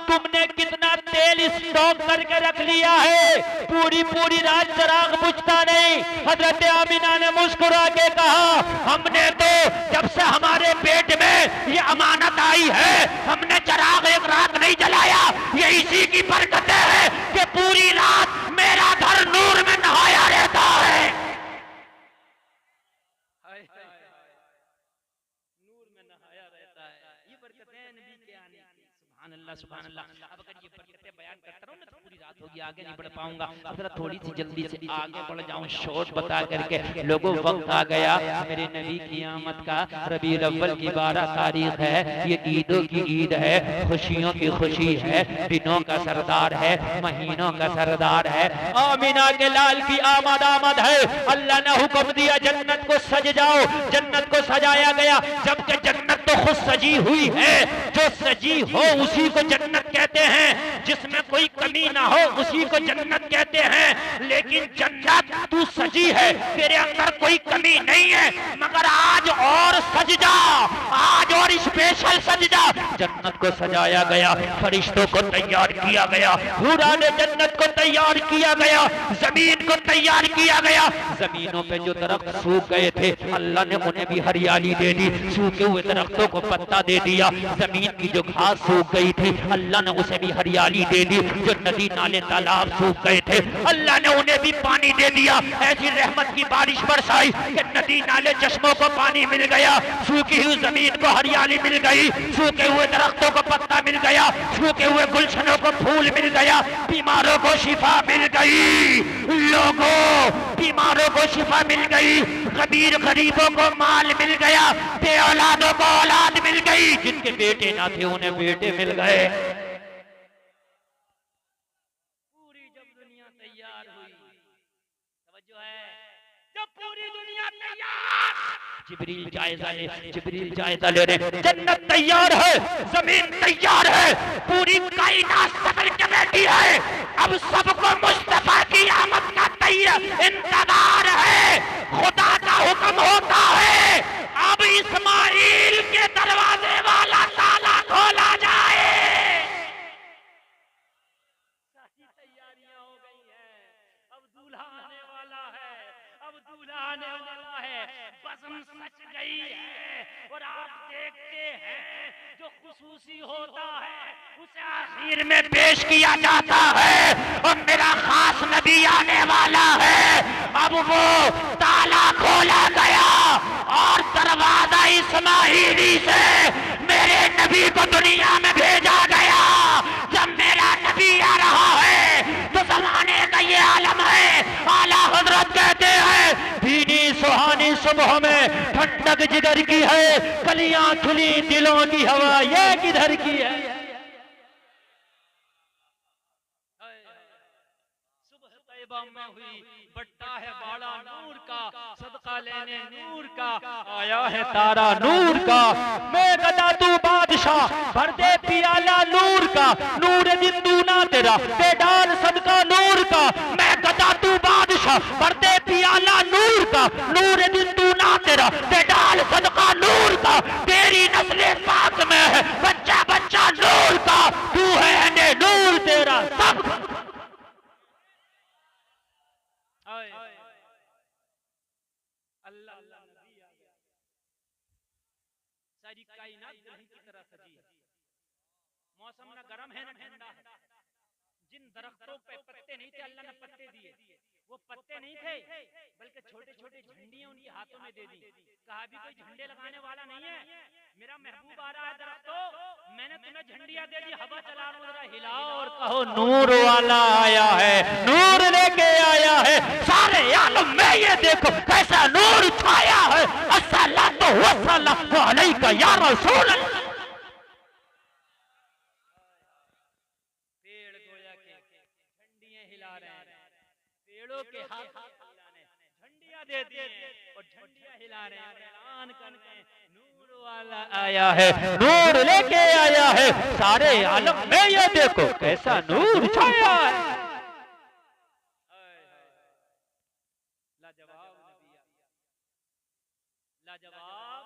तुमने कितना तेल स्टॉक करके रख लिया है, पूरी पूरी रात चिराग बुझता नहीं। हजरत आमीना ने मुस्कुरा के कहा, हमने तो जब से हमारे पेट में ये अमानत आई है, हमने चिराग एक रात नहीं जलाया। ये इसी की बरकत है कि पूरी रात मेरा घर नूर में नहाया रहता है। नूर में नहाया रहता है, ये बरकतें नबी के आने की। सुभान अल्लाह, सुभान अल्लाह। अब अगर ये बरकतें बयान करता रहूं ना तो पूरी रात होगी, आगे नहीं बढ़ पाऊंगा। अब जरा थोड़ी सी जल्दी से आगे बढ़ जाऊं शॉर्ट बता करके। लोगों वक्त आ गया मेरे नबी की आमद का। रबीउल अव्वल की 12 तारीख है, ये ईदों की ईद है, खुशियों की खुशी है, दिनों का सरदार है, महीनों का सरदार है। आमीना के लाल की आमद है। अल्लाह ने हुक्म दिया जन्नत को सज जाओ, जन्नत को सजाया गया। जबकि जन्नत तो खुद सजी हुई है, जो सजी हो उसी उसी को जन्नत कहते हैं, जिसमें कोई कमी ना हो उसी को जन्नत कहते हैं। लेकिन जन्नत तू सजी है, तेरे अंदर कोई कमी नहीं है, मगर आज और सज जा, आज और स्पेशल सज जा। जन्नत को सजाया गया, फरिश्तों को तैयार किया गया, हुराने जन्नत को तैयार किया गया, जमीन को तैयार किया गया। जमीनों पे जो दरख्त सूख गए थे अल्लाह ने उन्हें भी हरियाली दे दी, सूखे हुए दरख्तों को पत्ता दे दिया। जमीन की जो घास सूख गई थी अल्लाह ने उसे भी हरियाली दे दी। जो नदी नाले तालाब सूख गए थे अल्लाह ने उन्हें भी पानी दे दिया। ऐसी रहमत की बारिश बरसाई कि नदी नाले चश्मों को पानी मिल गया, सूखी हुई जमीन को हरियाली मिल गई, सूखे हुए दरख्तों को पत्ता मिल गया, सूखे हुए गुलशनों को फूल मिल गया, बीमारों को शिफा मिल गई। लोगों, बीमारों को शिफा मिल गई, गरीब गरीबों को माल मिल गया, बे औलादों को औलाद मिल गई, जिनके बेटे ना थे उन्हें बेटे मिल गए। पूरी जब दुनिया तैयार हुई, तवज्जो है, जब पूरी दुनिया तैयार, जिब्रील जायजा ले रहे, जन्नत तैयार है, जमीन तैयार है, पूरी कायनात संभल के बैठी है। अब सबको मुस्तफा की आमद का तैयार इंतजार है। खुदा का हुक्म होता है, अब इस्माइल के दरवाजे वाला ताला खोला जाए। सारी तैयारियां हो गई हैं, अब दूल्हा आने वाला है, अब दूल्हा आने वाला है, बज़म सच गई है। और आप देखते हैं जो खुसूसी होता है उसे आखिर में पेश किया जाता है, और मेरा खास नबी आने वाला है। अब वो ताला खोला गया और दरवाजा इस्माइली से मेरे नबी को दुनिया में भेजा गया। जब मेरा नबी आ रहा है तो जमाने का ये आलम है। आला हजरत कहते हैं भीनी सुहानी सुबह में ठंडक जिगर की है, कलियां खुली दिलों की हवा ये किधर की है। सुबह तैयबा में हुई, बट्टा है बाड़ा नूर का, सदका लेने नूर का, आया है तारा नूर का। मैं गदा तू बादशाह, भर दे पियाला नूर का, नूर दिन दूना तेरा, दे डाल सदका नूर का। मैं गदा तू बादशाह, भर दे पियाला नूर का, नूर दिन दूना तेरा, दे डाल सदका नूर का। तेरी नस्ले पाक में है बच्चा बच्चा नूर का, तू है ने नूर तेरा सब। अल्लाह सारी कायनात दुल्हन की तरह सजी है। मौसम ना गर्म है ना ठंडा है। जिन दरख्तों पे पत्ते नहीं थे अल्लाह ने पत्ते दिए, वो पत्ते नहीं थे बल्कि छोटे छोटे झंडियां उनके हाथों में दे दी। कहा भी कोई झंडे लगाने वाला नहीं है, मेरा महबूब आ रहा है दरख्तों, मैंने तुम्हें झंडियां दे दी, हवा चला रहा हूं, जरा हिलाओ और कहो नूर वाला आया है, नूर लेके आया है। सारे आलम में ये देखो कैसा नूर छाया है। अस्सलातु वस्सलामु अलैका या रसूल अल्लाह। पेड़ गोया के झंडियां हिला रहे हैं, पेड़ों के हाथ हिलाने झंडियां दे दी और झंडियां हिला रहे हैं, ऐलान करते हैं नूर वाला आया है, नूर लेके आया है। सारे आलम में ये देखो कैसा नूर छाया है। लाजवाब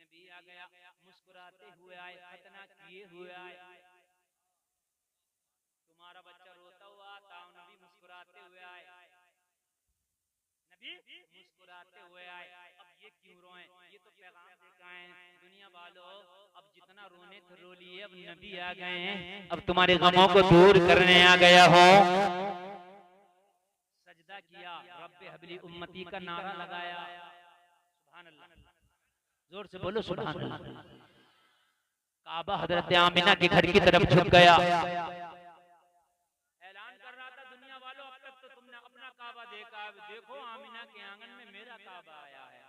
नबी आ गया, मुस्कुराते हुए आए, खतना किए हुए आए। तुम्हारा बच्चा रोता हुआ आता, नबी मुस्कुराते हुए आए, नबी मुस्कुराते हुए आए। अब ये क्यों रोए, ये तो पैगाम देकर आए दुनिया वालों, अब जितना रोने थे रो लिए, अब नबी आ गए हैं, अब तुम्हारे गमों को दूर करने आ गया हो। सजदा किया, रब्बे हबली उम्मती का नारा लगाया। जोर से बोलो सुभान अल्लाह। काबा हजरत आमिना के घर की तरफ झुक गया, ऐलान कर रहा था दुनिया वालों, अब तक तो तुमने अपना काबा देखा, अब देखो आमिना के आंगन में मेरा काबा आया है।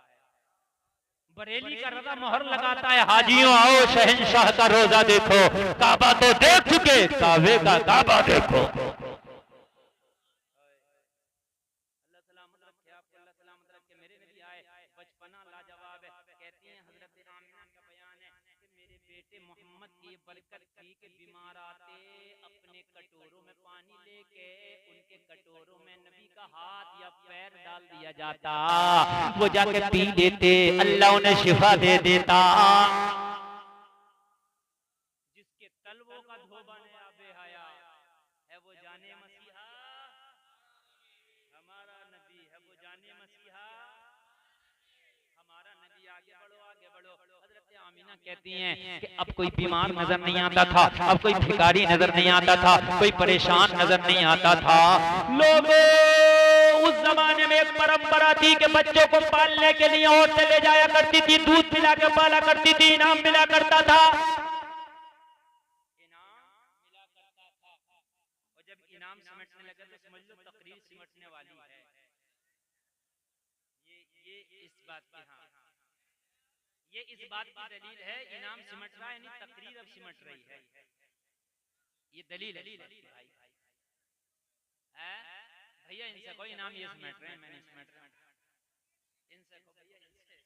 बरेली का रज़ा मोहर लगाता है, हाजियों आओ शहंशाह का रोजा देखो। काबा तो देख चुके, काबे का काबा देखो।
बेटे मोहम्मद की बरकत थी कि बीमार आते अपने कटोरों में पानी लेके उनके कटोरों में नबी का हाथ या पैर डाल दिया जाता, वो जाके पी लेते, अल्लाह उन्हें शिफा दे देता। जिसके तलवों का धोबन है बेहया है वो जाने मसीहा, हमारा नबी है वो जाने मसीहा, हमारा नबी। आगे बढ़ो आगे बढ़ो। हजरत आमीना कहती हैं कि अब कोई बीमार नजर नहीं आता था, अब कोई भिखारी नजर नहीं आता था, कोई परेशान नजर नहीं आता था। लोगों उस जमाने में एक परंपरा थी कि बच्चों को पालने के लिए औरतें ले जाया करती थी, दूध पिला के पाला करती थी, इनाम मिला करता था, और जब इनाम सिमटने लगे तो समझ लो तकरीर सिमटने वाली है। ये इस बात की, हाँ, ये इस बात की दलील है, इनाम सिमट रहा है यानी तकरीर अब सिमट रही है, ये दलील है भाई। भैया इनसे कोई इनाम ये सिमट रहे हैं, मैं नहीं सिमट रहा, इनसे को भैया इनसे।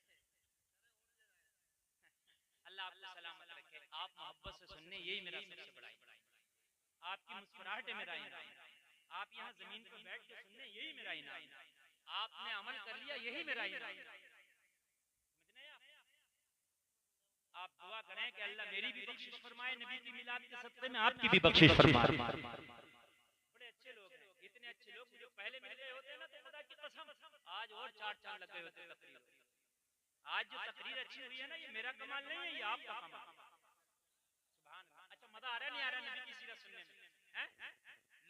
अल्लाह आपको सलामत रखे। आप मोहब्बत से सुनने, यही मेरा सबसे बड़ा इनाम, आपकी मुस्कुराहट है मेरा इनाम, आप यहाँ जमीन पर बैठ के सुनने, यही मेरा इनाम, आपने अमल कर लिया, यही मेरा इनाम। आप दुआ करें कि अल्लाह मेरी भी बख्शिश फरमाए, नबी की मिलाद के सदक़े में आपकी भी बख्शिश फरमाए। बड़े अच्छे लोग हैं, इतने अच्छे लोग जो पहले मिल गए होते हैं ना तो खुदा की कसम आज और चार चांद लग गए होते तकरीर। आज जो तकरीर अच्छी हुई है ना, ये मेरा कमाल नहीं है, ये आपका कमाल। सुभान अल्लाह। अच्छा मजा आ रहा नहीं आ रहा नबी की सीरत सुनने में? हैं?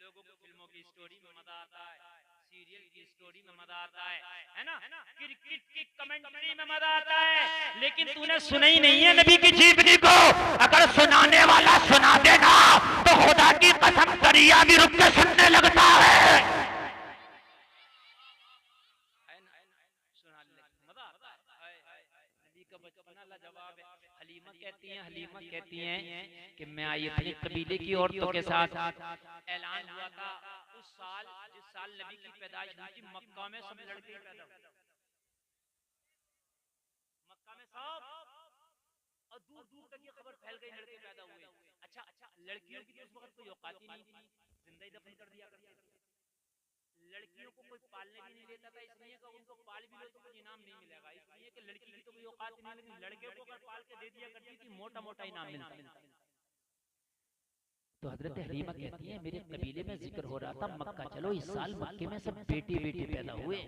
लोगों को फिल्मों की स्टोरी में मजा आता है, सीरियल की स्टोरी में मजा आता है ना, क्रिकेट की कमेंट्री में मजा आता है, लेकिन तूने सुना ही नहीं है नबी की जीवनी को। अगर सुनाने वाला सुना देगा तो खुदा की कसम दरिया भी रुक के सुनने लगता है। हलीमा कहती हैं कि मैं आई अपनी कबीले की औरतों के साथ, ऐलान हुआ था उस साल जिस साल नबी की पैदाइश हुई थी, मक्का में सब लड़के पैदा हुए, मक्का में सब, और दूर दूर तक ये खबर फैल गई लड़के पैदा हुए। अच्छा लड़कियों की तो उस वक्त कोई औकात ही नहीं थी, जिंदा ही दफन कर दिया करते थे। लड़कियों को कोई पालने भी नहीं लेता था, इसलिए कि उनको पाल भी लो तो कुछ इनाम नहीं मिलेगा, इसलिए कि लड़की की तो कोई औकात नहीं, लेकिन लड़के को अगर पाल के दे दिया करती थी मोटा मोटा इनाम मिलता। तो हजरत हलीमा कहती है मेरे कबीले में जिक्र हो रहा था मक्का चलो, इस साल मक्के में सब बेटी बेटी पैदा हुए,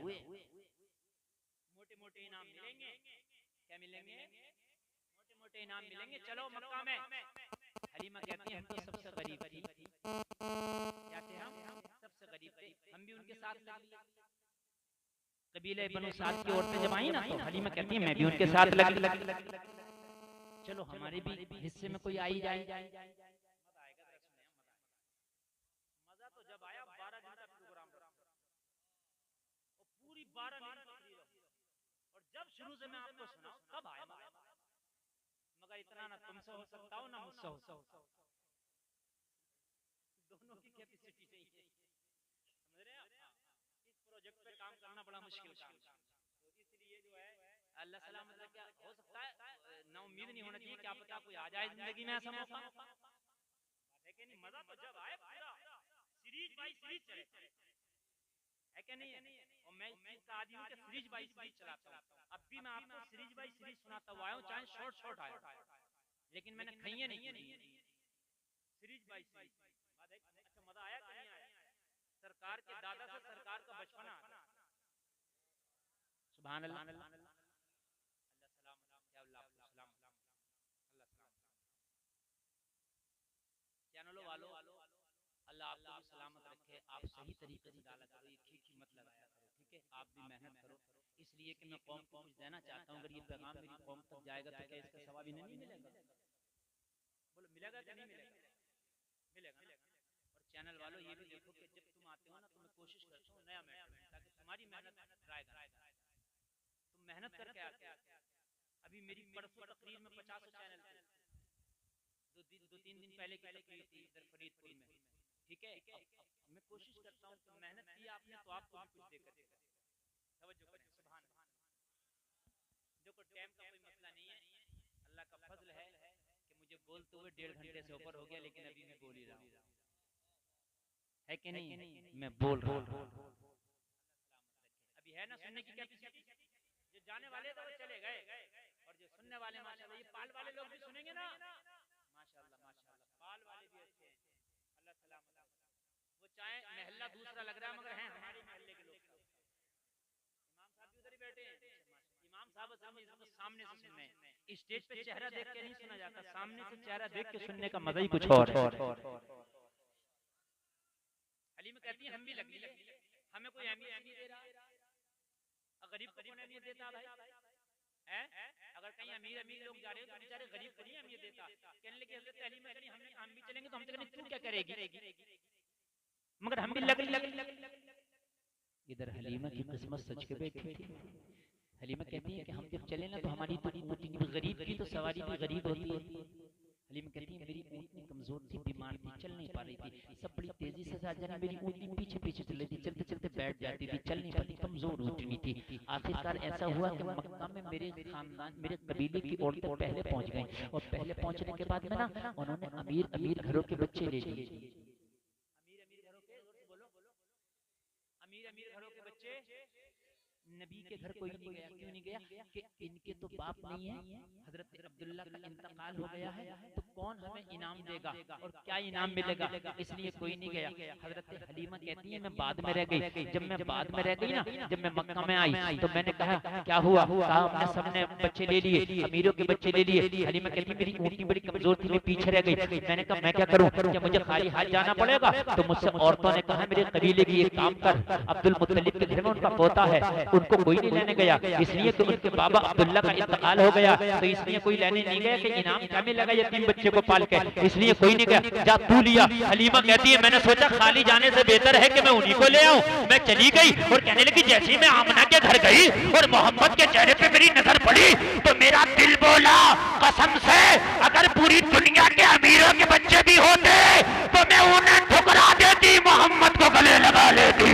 मोटे मोटे इनाम मिलेंगे। क्या मिलेंगे? मोटे मोटे इनाम मिलेंगे, चलो मक्का में। हलीमा कहती है हम तो सबसे गरीब थी, क्या थे हम? सबसे गरीब थे, हम भी उनके साथ लग लिए। कबीले बनु साद की औरतें जब आई ना तो हलीमा कहती है मैं भी उनके साथ लग चलो हमारे भी हिस्से में कोई आई जाए। मजा तो जब आया 12 दिन का प्रोग्राम और पूरी 12 दिन तकरीर, और जब शुरू से मैं आपको सुनाऊं तब आया मगर इतना ना तुमसे हो सकता हो ना मुझसे हो सकता, दोनों की कैपेसिटी नहीं है, समझ रहे हैं आप? इस प्रोजेक्ट पे काम करना बड़ा मुश्किल काम है, तो इसलिए जो है अल्लाह सलामत रखे, हो सकता है ना उम्मीद नहीं होना चाहिए, क्या पता कोई आ जाए जिंदगी में ऐसा मौका, है कि नहीं? मजा तो जब आए पूरा सीरीज बाई सीरीज चले, है कि नहीं? और मैं इसका आदी हूं कि सीरीज बाई सीरीज चलाता हूं, अब भी मैं आपको सीरीज बाई सीरीज सुनाता हुआ आया हूं, चाहे शॉर्ट शॉर्ट आया, लेकिन मैंने खइए नहीं सीरीज बाई सीरीज। अच्छा मजा आया कि नहीं आया? सरकार के दादा से सरकार का बचपना, सुभान अल्लाह, अल्लाह सलाम, या अल्लाह सलाम, अल्लाह सलाम। चैनलों वालों अल्लाह आपको भी सलामत रखे, आप सही तरीके से डाला करो, ये खींची मत लगाया करो, ठीक है? आप भी मेहनत करो, इसलिए कि मैं कौम को कुछ देना चाहता हूँ, अगर ये पैगाम मेरी कौम तक जाएगा तो क्या इसका सवाब इन्हें नहीं मिलेगा? बोलो मिलेगा कि नहीं मिलेगा? मिलेगा ना। और चैनल वालों ये भी देखो कि जब तुम आते हो ना तो मैं कोशिश करता हूँ नया मैटर, ताकि तुम्हारी मेहनत ट्राई करें, तुम मेहनत करके आते हो। अभी मेरी परसों तकरीर में 50 चैनल थे, दो तीन दिन पहले की तकरीर थी इधर फरीदपुर में, ठीक है? अब मैं कोशिश करता हूँ कि मेहनत की आपने तो आपको भी कुछ देकर देगा, तवज्जो करें, सुभान अल्लाह। देखो टाइम का कोई मसला नहीं है, अल्लाह का फजल है कि मुझे बोलते हुए 1.5 घंटे से ऊपर हो गया, लेकिन अभी मैं बोल ही रहा हूँ, है कि नहीं? मैं बोल रहा हूँ। अभी है ना सुनने की कैपेसिटी? जो जाने वाले थे वो चले गए, और जो सुनने वाले माशाल्लाह, ये पाल वाले लोग भी सुनेंगे ना, माशाल्लाह माशाल्लाह, पाल वाले भी अच्छे हैं, अल्लाह सलामत रखे। वो चाहे महल्ला दूसरा लग रहा है, मगर हैं हमारे महल्ले के लोग। इमाम साहब भी उधर ही बैठे हैं। इमाम साहब सामने से सुन रहे हैं। स्टेज पे चेहरा देख के नहीं सुना जाता, सामने से चेहरा देख के सुनने का मजा ही कुछ और है। हलीमा कहती है हम भी लगी, हमें कोई अहमियत नहीं दे रहा, गरीब को कौन अहमियत देता भाई? हैं? अगर कहीं अमीर अमीर लोग जा रहे हो तो बेचारे गरीब को नहीं अहमियत देता। कहने लगे हजरत हलीमा कहीं हम भी चलेंगे तो हम चलेंगे, तू क्या करेगी? मगर हम भी लग इधर हलीमा की किस्मत सच के बैठी थी। हलीमा कहती है कि हम जब चले ना तो हमारी तो गरीब की तो सवारी भी गरीब होती है। हलीमा कहती है मेरी ऊँटनी कमजोर थी, बीमार थी, चल नहीं पा रही थी, सब बड़ी तेजी से साथ मेरी ऊँटनी पीछे पीछे चल रही थी, चलते चलते बैठ जाती थी, चल नहीं पाती, कमजोर ऊँटनी थी। आखिरकार ऐसा हुआ कि मक्का में मेरे खानदान, मेरे कबीले की औरतें पहले पहुंच गई, और पहले पहुंचने के बाद में ना उन्होंने अमीर अमीर घरों के बच्चे ले लिए। अमीर अमीर घरों के बच्चे नबी के घर कोई नहीं गया। क्यों नहीं गया? कि इनके तो बाप नहीं है, हजरत अब्दुल्ला का इंतकाल हो गया है, तो कौन हमें इनाम देगा और क्या इनाम मिलेगा, इसलिए कोई नहीं गया। हजरत हलीमा कहती है मैं बाद में रह गई। जब मैं बाद में रह गई ना, जब मैं मक्का में आई तो मैंने कहा क्या हुआ? कहा हमने सबने बच्चे ले लिए, अमीरों के बच्चे ले लिए। हलीमा कहती मेरी ऊँटनी बड़ी कमजोर थी, मैं पीछे रह गई। मैंने कहा मैं क्या करूँ, क्या मुझे खाली हाथ जाना पड़ेगा? तो मुझसे औरतों ने कहा मेरे कबीले की एक काम कर, अब्दुल मुत्तलिब के घर में उनका पोता है, उनको कोई नहीं लेने गया, इसलिए कि उनके बाबा अब्दुल्ला का इंतकाल हो गया, तो इसलिए कोई लेने नहीं गया कि इनाम क्या मिलेगा यतीम बच्चे को पाल के, इसलिए कोई नहीं गया। जा तू लिया। हलीमा कहती है मैंने सोचा खाली जाने से बेहतर है कि मैं उन्हीं को ले आऊं। मैं चली गई और कहने लगी जैसे ही मैं आमना के घर गई और मोहम्मद के चेहरे पे मेरी नजर पड़ी तो मेरा दिल बोला कसम से अगर पूरी दुनिया के अमीरों के बच्चे भी होते तो मैं उन्हें ठुकरा देती, मोहम्मद को गले लगा लेती।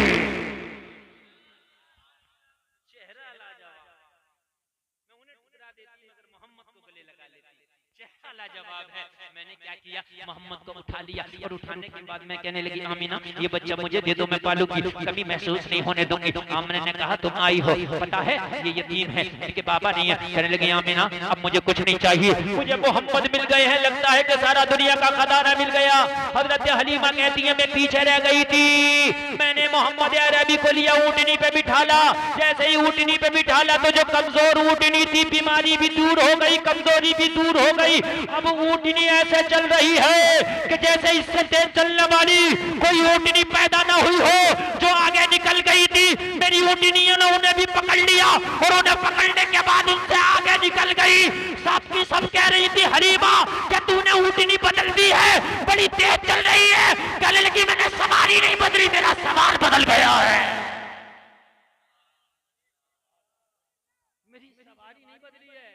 जवाब है मैंने क्या किया, मोहम्मद को उठा लिया और उठाने के बाद मैं कहने लगी आमीना ये बच्चा मुझे दे दो, मैं पालूंगी, कभी महसूस नहीं होने दूंगी। आमना ने कहा तुम आई हो, पता है ये यतीम है, इनके बाबा नहीं है। कहने लगी आमीना अब मुझे कुछ नहीं चाहिए, मुझे मोहम्मद मिल गए हैं, लगता है कि सारा दुनिया का खजाना मिल गया। हजरत हलीमा कहती है मैं पीछे रह गई थी, मैंने मोहम्मद अरबी को लिया, ऊँटनी पे बिठाला, जैसे ही ऊँटनी पे बिठाला तो जो कमजोर ऊँटनी थी बीमारी भी दूर हो गई, कमजोरी भी दूर हो गई। अब ऊँटनी ऐसे चल रही है कि जैसे इससे तेज चलने वाली कोई ऊँटनी पैदा ना हुई हो। जो आगे निकल गई थी मेरी ऊँटनियों ने उन्हें भी पकड़ लिया और उन्हें पकड़ने के बाद उनसे आगे निकल गई। सब की सब कह रही थी हलीमा क्या तूने ऊँटनी बदल दी है, बड़ी तेज चल रही है। कहने लगी मैंने सवारी नहीं बदली, मेरा सवार बदल गया है। मेरी सवारी नहीं बदली है,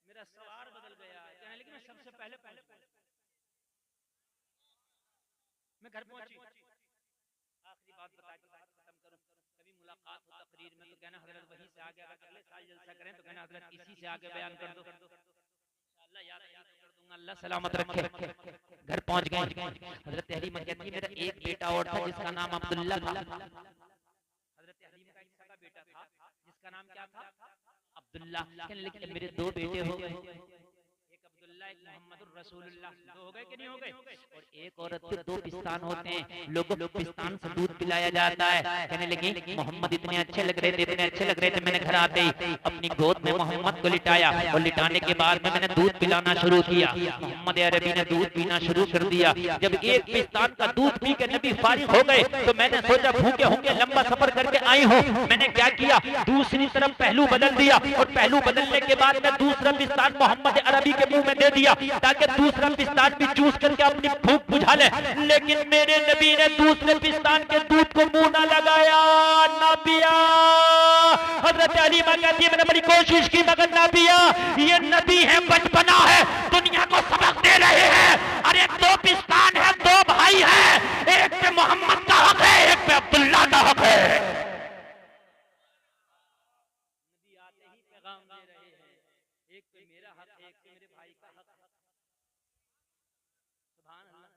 मेरा सवार बदल गया है। कहने लगी मैं सबसे पहले मैं घर पहुंची। आखिरी बात बता के बात खत्म करूं, कभी मुलाकात हो तकरीर में तो कहना हजरत वहीं से आगे अगले साल जलसा करें तो कहना हजरत इसी से आगे बयान कर दो, इंशाअल्लाह याद कर दूंगा। अल्लाह सलामत रखे। घर पहुंच गए। हजरत हलीमा कहती है मेरा एक बेटा और था जिसका नाम अब्दुल्ला था। हजरत हलीमा का एक बेटा था जिसका नाम क्या था? अब्दुल्ला। कहने लगे मेरे दो बेटे हो गए, एक अब्दुल्ला एक मोहम्मद रसूलुल्लाह। दो हो गए कि नहीं हो गए? और एक औरत के दो पिस्तान होते हैं, लोगों को पिस्तान से दूध पिलाया जाता है। कहने लगी मोहम्मद इतने अच्छे लग रहे थे, इतने अच्छे लग रहे थे, मैंने घर आते ही अपनी गोद में मोहम्मद को लिटाया और लिटाने के बाद में मैंने दूध पिलाना शुरू किया। मोहम्मद अरबी ने दूध पीना शुरू कर दिया। जब एक पिस्तान का दूध पी के नबी फारिग हो गए तो मैंने सोचा भूखे होंगे, लंबा सफर करके आई हूँ। मैंने क्या किया, दूसरी तरफ पहलू बदल दिया और पहलू बदलने के बाद में दूसरा पिस्तान मोहम्मद अरबी के मुंह में दे दिया ताकि दूसरा पिस्तान भी चूस करके अपनी भूख बुझा ले। लेकिन मेरे नबी ने दूसरे पिस्तान के दूध को मुंह ना लगाया, ना पिया। हजरत हलीमा कहती है मैंने बड़ी कोशिश की मगर ना पिया। ये नबी है, बचपना है, दुनिया को सबक दे रहे हैं। अरे दो पिस्तान है, दो भाई है, एक पे मोहम्मद का हक है, एक पे अब्दुल्ला का हक है। नबी आते ही पैगाम दे रहे हैं, एक पे मेरा हक है, एक पे मेरे भाई का हक है। सुभान अल्लाह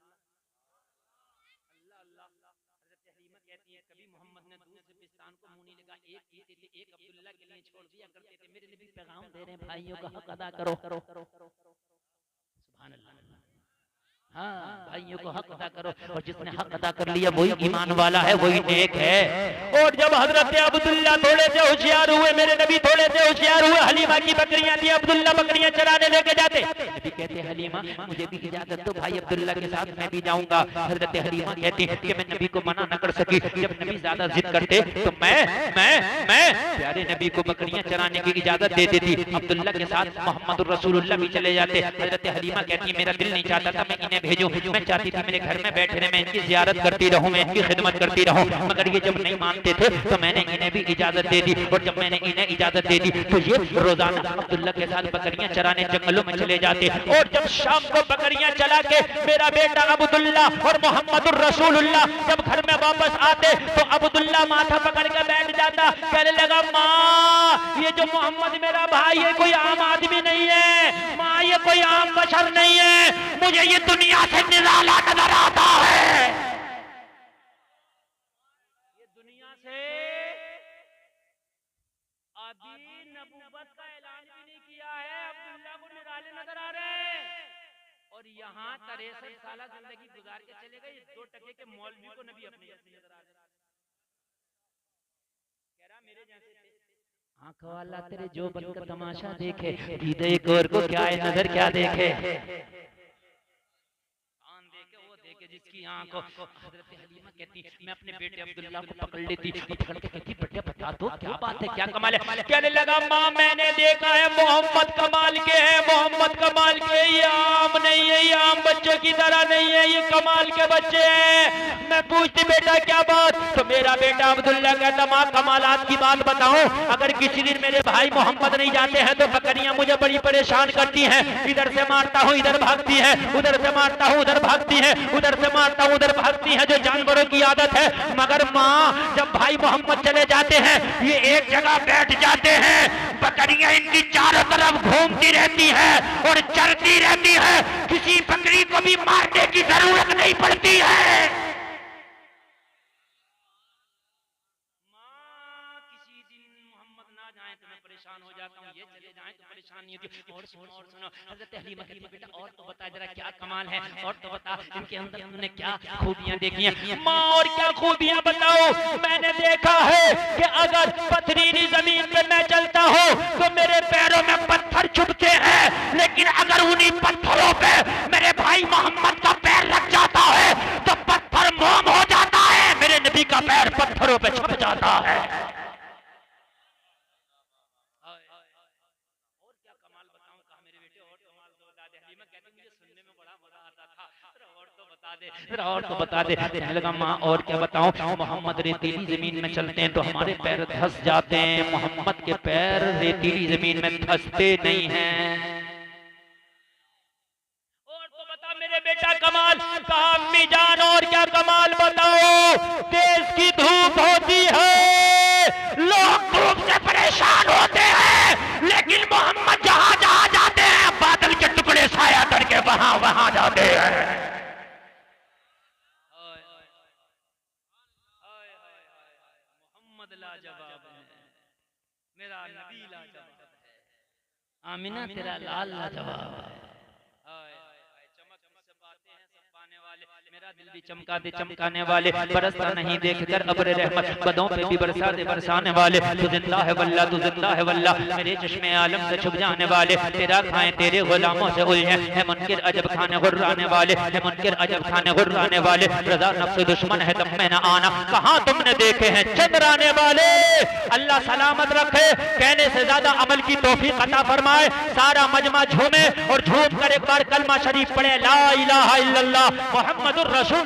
अल्लाह अल्लाह। हज़रत हलीमा कहती है कभी मोहम्मद ने दूर से पिस्तान को मुंह नहीं लगा, एक पीते थे, एक अब्दुल्ला के लिए छोड़ दिया करते थे। मेरे नबी पैगाम दे रहे हैं भाइयों का हक अदा करो। सुभान अल्लाह। हाँ, भाइयों को हक अदा करो, और जिसने हक अदा कर लिया वही ईमान वाला है, वही नेक है।
और जब हजरत अब्दुल्ला थोड़े से होशियार हुए, मेरे नबी थोड़े से होशियार हुए, हलीमा की बकरियां थी, अब्दुल्ला बकरियां चराने लेके जाते।
नबी कहते हैं हलीमा मुझे भी इजाजत दो, भाई अब्दुल्ला के साथ मैं भी जाऊंगा। हजरत हलीमा कहती है कि मैं नबी को मना न कर सकी। जब नबी ज्यादा जिद करते तो मैं प्यारे नबी को बकरियां चराने की इजाजत दे देती। अब्दुल्ला के साथ मोहम्मद रसूलुल्लाह भी चले जाते। हजरत हलीमा कहती है मेरा दिल नहीं चाहता था मैं इन्हें भेजूं, मैं चाहती थी मेरे घर में बैठे रहे, मैं इनकी जियारत करती रहूं, मैं इनकी खिदमत करती रहूं, मगर ये जब नहीं मानते थे तो मैंने इन्हें भी इजाजत दे दी। और जब मैंने इन्हें इजाजत दे दी तो ये रोजाना अब्दुल्ला के साथ बकरियां चराने जंगलों में चले जाते।
और जब शाम को बकरियां चला के मेरा बेटा अब्दुल्ला और मोहम्मद रसूलुल्लाह जब घर में वापस आते तो अब्दुल्ला माथा पकड़ के बैठ जाता, कहने लगा माँ ये जो मोहम्मद मेरा भाई है कोई आम आदमी नहीं है, माँ ये कोई आम बशर नहीं है, मुझे ये दुनिया से निराला नजर आता है।
ये दुनिया से अभी नबूवत का ऐलान भी नहीं किया है, अब्दुल्ला को निराले नजर आ रहे हैं। और यहाँ 63 साल जिंदगी गुजार के चले गए, 2 टके के मौलवी को नबी अपने जैसे नजर आ रहे। कह रहा मेरे जैसे आँख वाला तेरे जो बनकर तमाशा देखे, दीदे गौर को क्या है नजर क्या देखे, कान देखे वो देखे जिसकी आँख हो। हजरत हलीमा कहती मैं अपने बेटे अब्दुल्ला को पकड़ लेती, पकड़ के कहती बेटे बता दो क्या बात है क्या कमाल है।
कहने लगा माँ मैंने देखा है मोहम्मद कमाल के हैं, मोहम्मद कमाल के, ये आम नहीं है, ये आम बच्चों की तरह नहीं है, ये कमाल के बच्चे हैं। मैं पूछती बेटा क्या बात, तो मेरा बेटा अब्दुल्ला कहता माँ कमालात की बात बताऊं, अगर किसी दिन मेरे भाई मोहम्मद नहीं जाते हैं तो बकरियां मुझे बड़ी परेशान करती हैं, इधर से मारता हूँ इधर भागती है, उधर से मारता हूँ उधर भागती है, उधर से मारता हूँ उधर भागती है, जो जानवरों की आदत है। मगर माँ जब भाई मोहम्मद चले जाते हैं ये एक जगह बैठ जाते हैं, बकरियां इनकी चारों तरफ घूमती रहती है और चरती रहती है, किसी बकरी को भी मारने की जरूरत नहीं पड़ती है।
किसी दिन मोहम्मद ना जाए तो मैं परेशान हो जाता हूँ, ये चले जाए तो परेशानी होती है। और सुनो हजरत हलीमा कहती बेटा और तो बता जरा क्या कमाल है, और तो बता इनके अंदर तुमने क्या खूबियां देखी हैं।
माँ और क्या खूबियां बताओ, मैंने देखा है कि अगर पथरीली जमीन पे मैं चलता हूँ तो मेरे पैरों में पत्थर चुभते हैं, लेकिन अगर उन्हीं पत्थरों पे मेरे भाई मोहम्मद का पैर रख जाता है तो पत्थर मोम हो जाता है, मेरे नबी का पैर पत्थरों पे छुप जाता है।
और क्या कमाल बताऊं, कहा मेरे बेटे और कमाल तो बता दे। हलीमा कहती मुझे सुनने में बड़ा मजा आता था, और तो बता दे,
और तो बता दे। कहने लगा माँ और क्या बताऊं, मोहम्मद रेतीली जमीन में चलते हैं तो हमारे पैर धंस जाते हैं, मोहम्मद के पैर रेतीली जमीन में धंसते नहीं हैं। और तो बता मेरे बेटा कमाल, कहा अम्मी जान और क्या कमाल बताओ, तेज की धूप होती है, लोग धूप से परेशान होते हैं, लेकिन मोहम्मद जहां जहां जाते हैं बादल के टुकड़े साया करके वहां वहां जाते हैं।
मोहम्मद लाजवाब है, मेरा नबी लाजवाब है, आमिना तेरा लाल लाजवाब है। चमक से बातें हैं सब पाने वाले, मेरा दिल भी चमका दे चमकाने वाले, बरसता नहीं देखकर अब्र रहमत, बदों पे भी बरसा दे बरसाने वाले, तू जिंदा है वल्ला तू जिंदा है वल्ला, मेरे चश्मे आलम से छुप जाने वाले, तेरा खाएं तेरे गुलामों से उलझे, है मुनकिर अजब खाने गुर्राने वाले, है मुनकिर अजब खाने गुर्राने वाले, रजा नफ्स दुश्मन है तब में न आना, कहाँ तुमने देखे हैं चंद्राने वाले। अल्लाह सलामत रखे, कहने से ज्यादा अमल की तौफीक अता फरमाए। सारा मजमा झूमे और झूम कर एक बार कलमा शरीफ पढ़े, ला इलाहा इल्लल्लाह मुहम्मदुर रसूल।